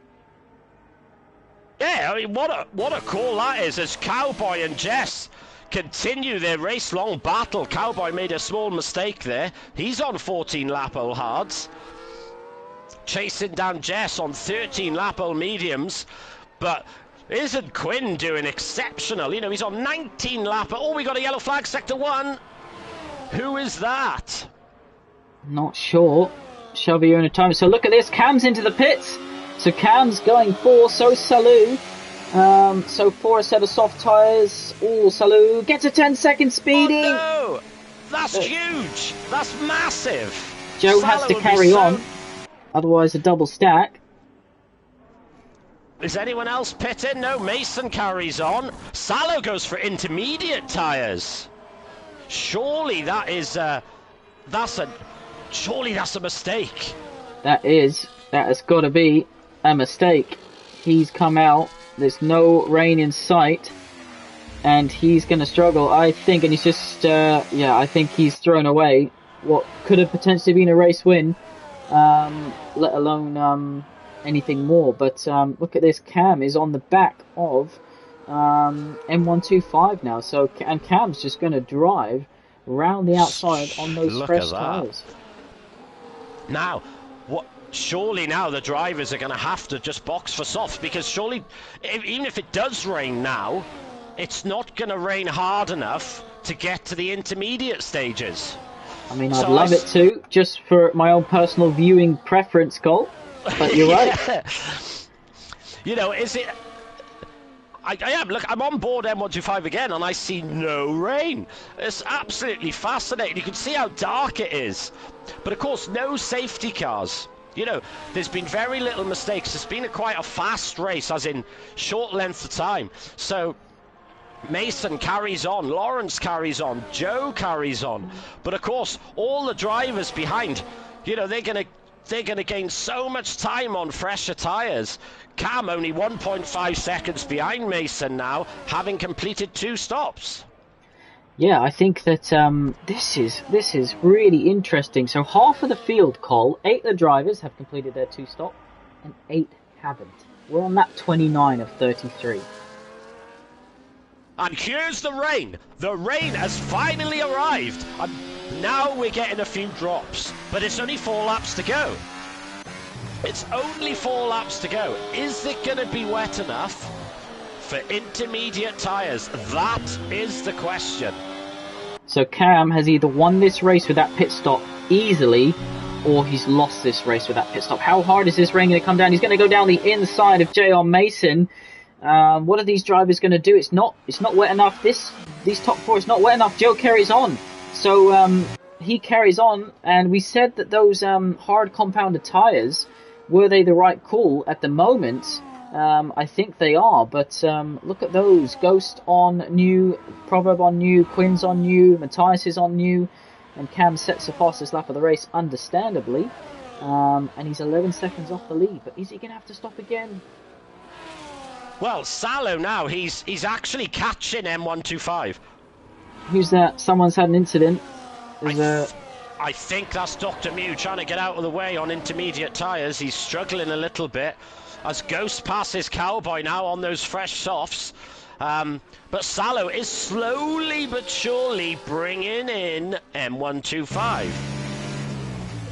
Yeah, I mean, what a call that is, as Cowboy and Jess continue their race-long battle. Cowboy made a small mistake there. He's on 14 lap old hards, chasing down Jess on 13 lap old mediums. But isn't Quinn doing exceptional? He's on 19 lap. Oh, we got a yellow flag, sector 1. Who is that? Not sure. Shelby, you're in a time. So look at this. Cam's into the pits. So Cam's going 4, so Salou. So 4 a set of soft tyres. Oh, Salou gets a 10-second speeding. Oh, no! That's huge. That's massive. Joe has to carry on. Otherwise, a double stack. Is anyone else pitting? No, Mason carries on. Salou goes for intermediate tyres. Surely that is surely that's a mistake. That has got to be a mistake. He's come out. There's no rain in sight, and he's going to struggle, I think. And he's just, I think he's thrown away what could have potentially been a race win. Let alone anything more. But look at this, Cam is on the back of M125 now. So and Cam's just going to drive round the outside on those Look at fresh that. tyres. Now, what? Surely now the drivers are going to have to just box for softs, because surely, even if it does rain now, it's not going to rain hard enough to get to the intermediate stages. I mean, I'd love it to, just for my own personal viewing preference, Cole. But you're right. You know, is it... I am. Look, I'm on board M125 again, and I see no rain. It's absolutely fascinating. You can see how dark it is. But, of course, no safety cars. You know, there's been very little mistakes. It's been quite a fast race, as in short length of time. So... Mason carries on, Lawrence carries on, Joe carries on, but of course all the drivers behind, you know, they're gonna gain so much time on fresher tyres. Cam only 1.5 seconds behind Mason now, having completed 2 stops. Yeah, I think that this is really interesting. So half of the field, Cole, 8 of the drivers have completed their 2 stop, and 8 haven't. We're on lap 29 of 33. And here's the rain. The rain has finally arrived. And now we're getting a few drops. But it's only 4 laps to go. It's only 4 laps to go. Is it going to be wet enough for intermediate tyres? That is the question. So Cam has either won this race with that pit stop easily, or he's lost this race with that pit stop. How hard is this rain going to come down? He's going to go down the inside of J.R. Mason. What are these drivers going to do? It's not wet enough. These top 4, it's not wet enough. Joe carries on. So he carries on, and we said that those hard compounded tyres, were they the right call at the moment? I think they are, but look at those. Ghost on new, Proverb on new, Quinn's on new, Matthias is on new, and Cam sets the fastest lap of the race, understandably. And he's 11 seconds off the lead, but is he going to have to stop again? Well, Salo now, he's actually catching M125. Who's that? Someone's had an incident. I think that's Dr. Mew trying to get out of the way on intermediate tyres. He's struggling a little bit as Ghost passes Cowboy now on those fresh softs. But Salo is slowly but surely bringing in M125.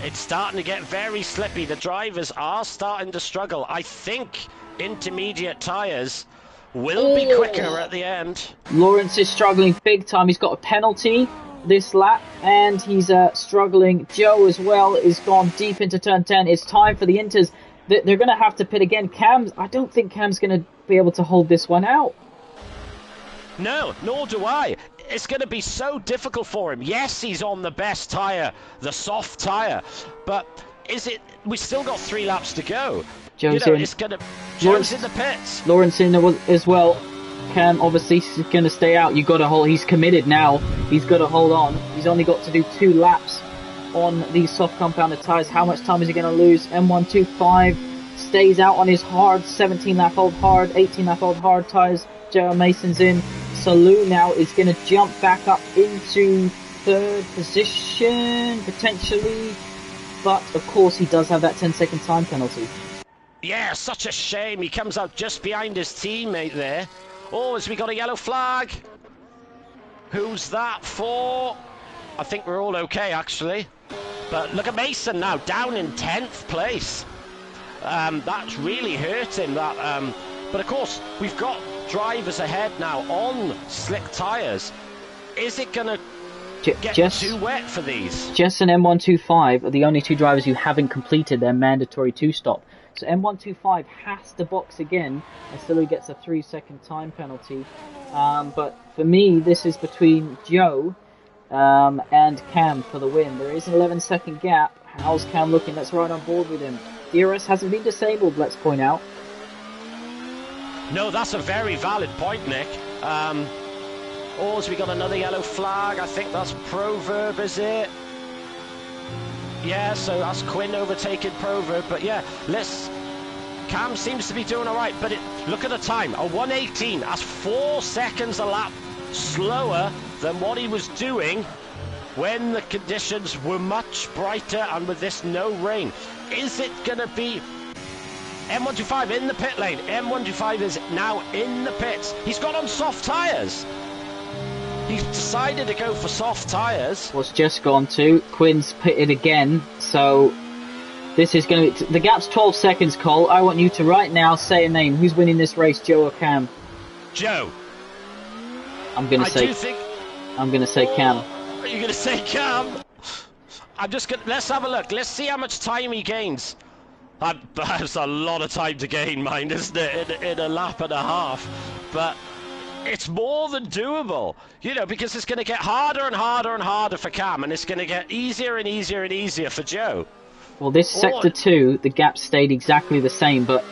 It's starting to get very slippy. The drivers are starting to struggle. I think intermediate tyres will be quicker at the end. Lawrence is struggling big time. He's got a penalty this lap, and he's struggling. Joe as well is gone deep into turn 10. It's time for the Inters. They're going to have to pit again. I don't think Cam's going to be able to hold this one out. No, nor do I. It's going to be so difficult for him. Yes, he's on the best tyre, the soft tyre, but we've still got 3 laps to go. Joe's in the pits. Lawrence in as well. Cam obviously is going to stay out. You've got to hold. He's committed now. He's got to hold on. He's only got to do 2 laps on these soft compounded tyres. How much time is he going to lose? M125 stays out on his hard 17 lap old hard, 18 lap old hard tyres. J.R. Mason's in. Saloon now is going to jump back up into 3rd position potentially, but of course he does have that 10-second time penalty. Yeah, such a shame. He comes out just behind his teammate there. Oh, has we got a yellow flag? Who's that for? I think we're all okay, actually. But look at Mason now, down in 10th place. That's really hurting. But of course, we've got drivers ahead now on slick tyres. Is it going to get too wet for these? Jess and M125 are the only 2 drivers who haven't completed their mandatory 2-stop. So M125 has to box again, and still he gets a 3-second time penalty. But for me, this is between Joe and Cam for the win. There is an 11-second gap. How's Cam looking? Let's ride on board with him. DRS hasn't been disabled, let's point out. No, that's a very valid point, Nick. Has we got another yellow flag? I think that's Proverb, is it? Yeah, so that's Quinn overtaking Proverb. But yeah, Cam seems to be doing all right. But look at the time, a 1:18. That's 4 seconds a lap slower than what he was doing when the conditions were much brighter and with this no rain. Is it going to be M125 in the pit lane. M125 is now in the pits. He's got on soft tyres. He's decided to go for soft tyres. Was just gone to. Quinn's pitted again, so this is going to be... The gap's 12 seconds, Cole. I want you to right now say a name. Who's winning this race, Joe or Cam? Joe. I'm going to say Cam. Are you going to say Cam? I'm just going to... Let's have a look. Let's see how much time he gains. That's a lot of time to gain, mind, isn't it? In a lap and a half. But... it's more than doable, you know, because it's going to get harder and harder and harder for Cam, and it's going to get easier and easier and easier for Joe. Well, this sector 2, the gap stayed exactly the same, but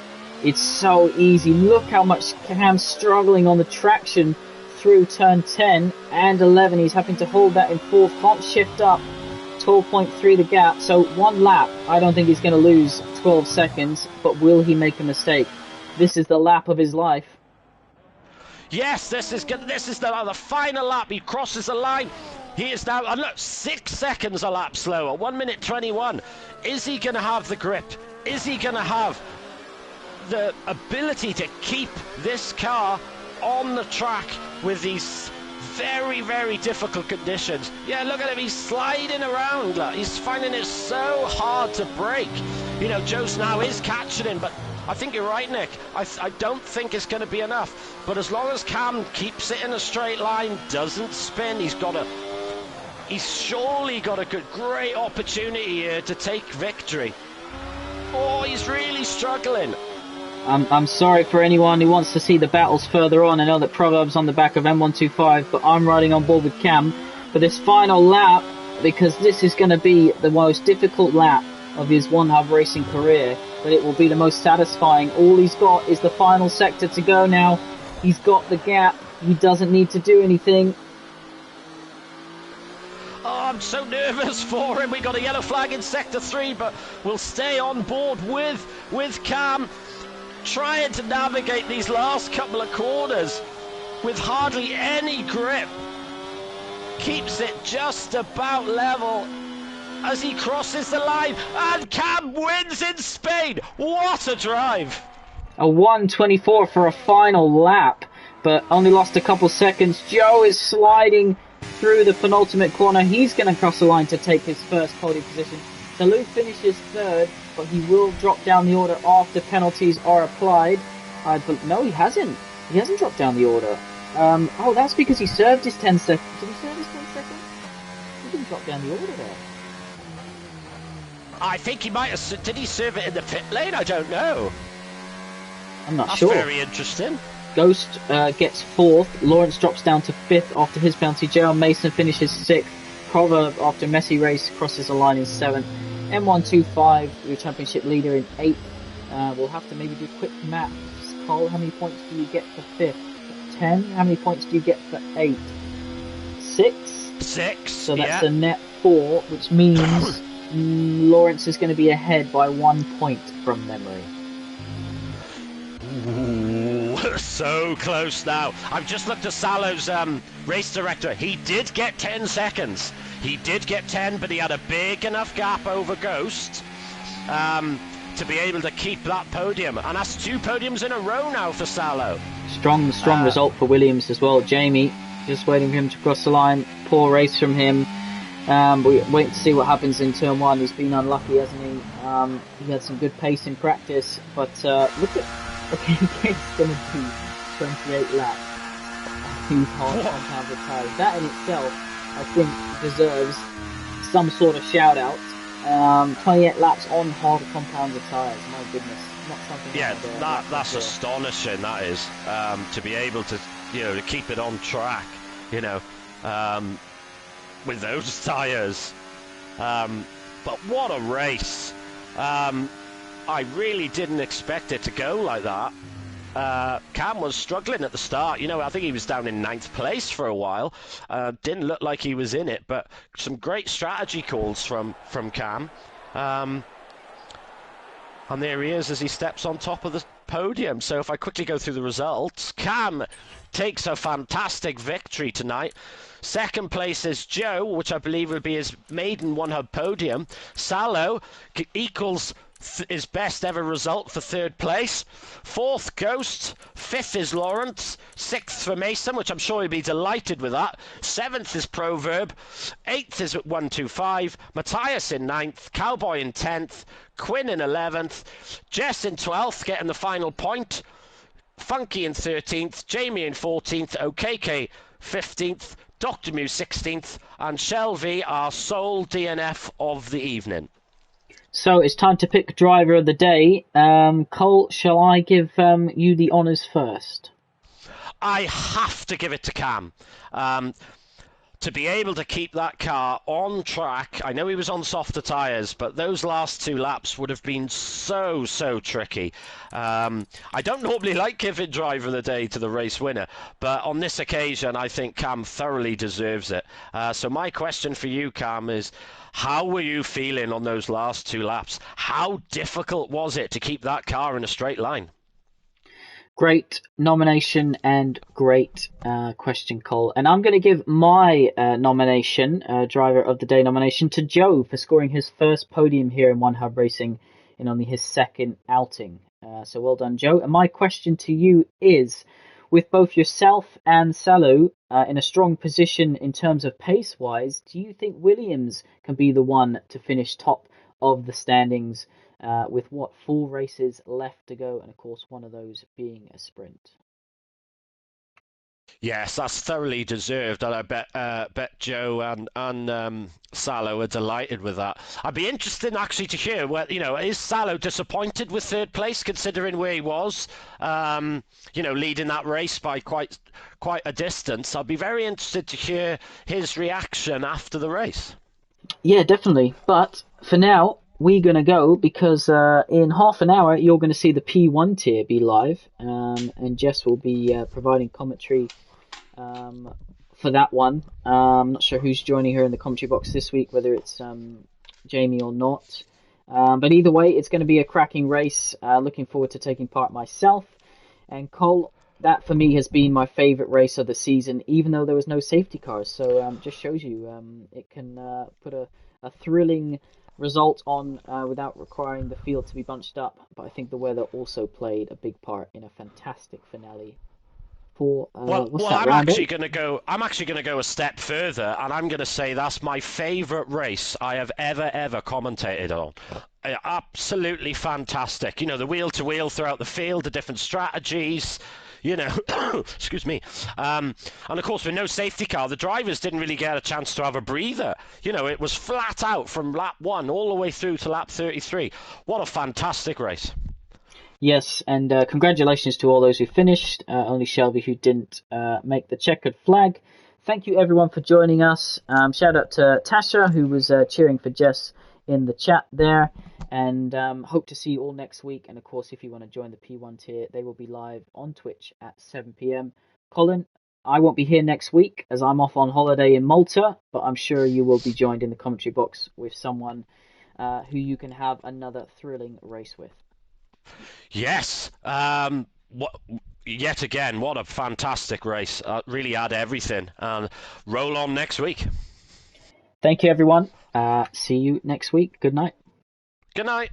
it's so easy. Look how much Cam's struggling on the traction through turn 10 and 11. He's having to hold that in fourth, can't shift up. 12.3 the gap, so one lap. I don't think he's going to lose 12 seconds, but will he make a mistake? This is the lap of his life. Yes, this is the final lap. He crosses the line. He is now, look, 6 seconds a lap slower. 1 minute 21. Is he going to have the grip? Is he going to have the ability to keep this car on the track with these very, very difficult conditions? Yeah, look at him. He's sliding around. Look. He's finding it so hard to brake. You know, Joe's now is catching him, but I think you're right, Nick. I don't think it's going to be enough. But as long as Cam keeps it in a straight line, doesn't spin, he's surely got a great opportunity here to take victory. Oh, he's really struggling. I'm sorry for anyone who wants to see the battles further on. I know that Proverb's on the back of M125, but I'm riding on board with Cam for this final lap, because this is going to be the most difficult lap of his One Hub racing career, but it will be the most satisfying. All he's got is the final sector to go now. He's got the gap. He doesn't need to do anything. Oh, I'm so nervous for him. We got a yellow flag in sector 3, but we'll stay on board with Cam, trying to navigate these last couple of corners with hardly any grip. Keeps it just about level as he crosses the line, and Cam wins in Spain. What a drive! A 1:24 for a final lap, but only lost a couple seconds. Joe is sliding through the penultimate corner. He's going to cross the line to take his first podium position. Salou finishes third, but he will drop down the order after penalties are applied. No, he hasn't. He hasn't dropped down the order. Oh, that's because he served his 10 seconds. Did he serve his 10 seconds? He didn't drop down the order there. I think he might have... Did he serve it in the pit lane? I don't know. I'm not sure. That's very interesting. Ghost gets fourth. Lawrence drops down to fifth after his penalty. Gerald Mason finishes sixth. Proverb, after a messy race, crosses the line in seventh. M125, your championship leader, in eighth. We'll have to maybe do quick maths. Cole, how many points do you get for fifth? 10. How many points do you get for 8? 6? 6. So that's a net 4, which means Lawrence is going to be ahead by 1 point from memory. Ooh, so close now. I've just looked at Salo's race director. He did get 10 seconds. He did get 10, but he had a big enough gap over Ghost to be able to keep that podium. And that's 2 podiums in a row now for Salo. Strong result for Williams as well. Jamie, just waiting for him to cross the line. Poor race from him. We wait to see what happens in turn 1. He's been unlucky, hasn't he? He had some good pace in practice, but look at... Okay, it's going to be 28 laps. He's hard compound of tyres. That in itself, I think, deserves some sort of shout out. 28 laps on hard compound of tyres. My goodness, not something. Yeah, that's astonishing. That is to be able to, to keep it on track. With those tyres. But what a race! I really didn't expect it to go like that. Cam was struggling at the start. I think he was down in 9th place for a while. Didn't look like he was in it, but some great strategy calls from Cam. And there he is as he steps on top of the podium. So if I quickly go through the results, Cam takes a fantastic victory tonight. Second place is Joe, which I believe will be his maiden One Hub podium. Salo equals his best ever result for third place. Fourth, Ghost. Fifth is Lawrence. Sixth for Mason, which I'm sure he'll be delighted with that. Seventh is Proverb. Eighth is 125. Matthias in ninth. Cowboy in 10th. Quinn in 11th. Jess in 12th, getting the final point. Funky in 13th. Jamie in 14th. OKK 15th. Dr. Mew 16th. And Shelby, our sole DNF of the evening. So it's time to pick driver of the day. Cole, shall I give you the honours first? I have to give it to Cam. To be able to keep that car on track, I know he was on softer tyres, but those last 2 laps would have been so tricky. I don't normally like giving driver of the day to the race winner, but on this occasion, I think Cam thoroughly deserves it. So my question for you, Cam, is how were you feeling on those last 2 laps? How difficult was it to keep that car in a straight line? Great nomination and great question, Cole. And I'm going to give my nomination, driver of the day nomination, to Joe for scoring his first podium here in One Hub Racing in only his second outing. So well done, Joe. And my question to you is, with both yourself and Salo in a strong position in terms of pace-wise, do you think Williams can be the one to finish top of the standings with 4 races left to go, and of course one of those being a sprint? Yes, that's thoroughly deserved, and I bet Joe and Salo are delighted with that. I'd be interested actually to hear is Salo disappointed with third place considering where he was, leading that race by quite a distance. I'd be very interested to hear his reaction after the race. Yeah, definitely. But for now, we're going to go because in half an hour, you're going to see the P1 tier be live. And Jess will be providing commentary for that one. I'm not sure who's joining her in the commentary box this week, whether it's Jamie or not. But either way, it's going to be a cracking race. Looking forward to taking part myself. And Cole, that for me has been my favourite race of the season, even though there was no safety cars. So just shows you it can put a thrilling result on without requiring the field to be bunched up. But I think the weather also played a big part in a fantastic finale. I'm actually going to go a step further, and I'm going to say that's my favourite race I have ever commentated on. Absolutely fantastic. The wheel to wheel throughout the field, the different strategies. Excuse me. And of course, with no safety car, the drivers didn't really get a chance to have a breather. It was flat out from lap 1 all the way through to lap 33. What a fantastic race. Yes, and congratulations to all those who finished. Only Shelby who didn't make the checkered flag. Thank you everyone for joining us. Shout out to Tasha who was cheering for Jess in the chat there. And hope to see you all next week. And of course, if you want to join the P1 tier, they will be live on Twitch at 7 p.m. Colin, I won't be here next week as I'm off on holiday in Malta, but I'm sure you will be joined in the commentary box with someone who you can have another thrilling race with. Yes. Yet again, what a fantastic race. Really had everything. And roll on next week. Thank you, everyone. See you next week. Good night. Good night.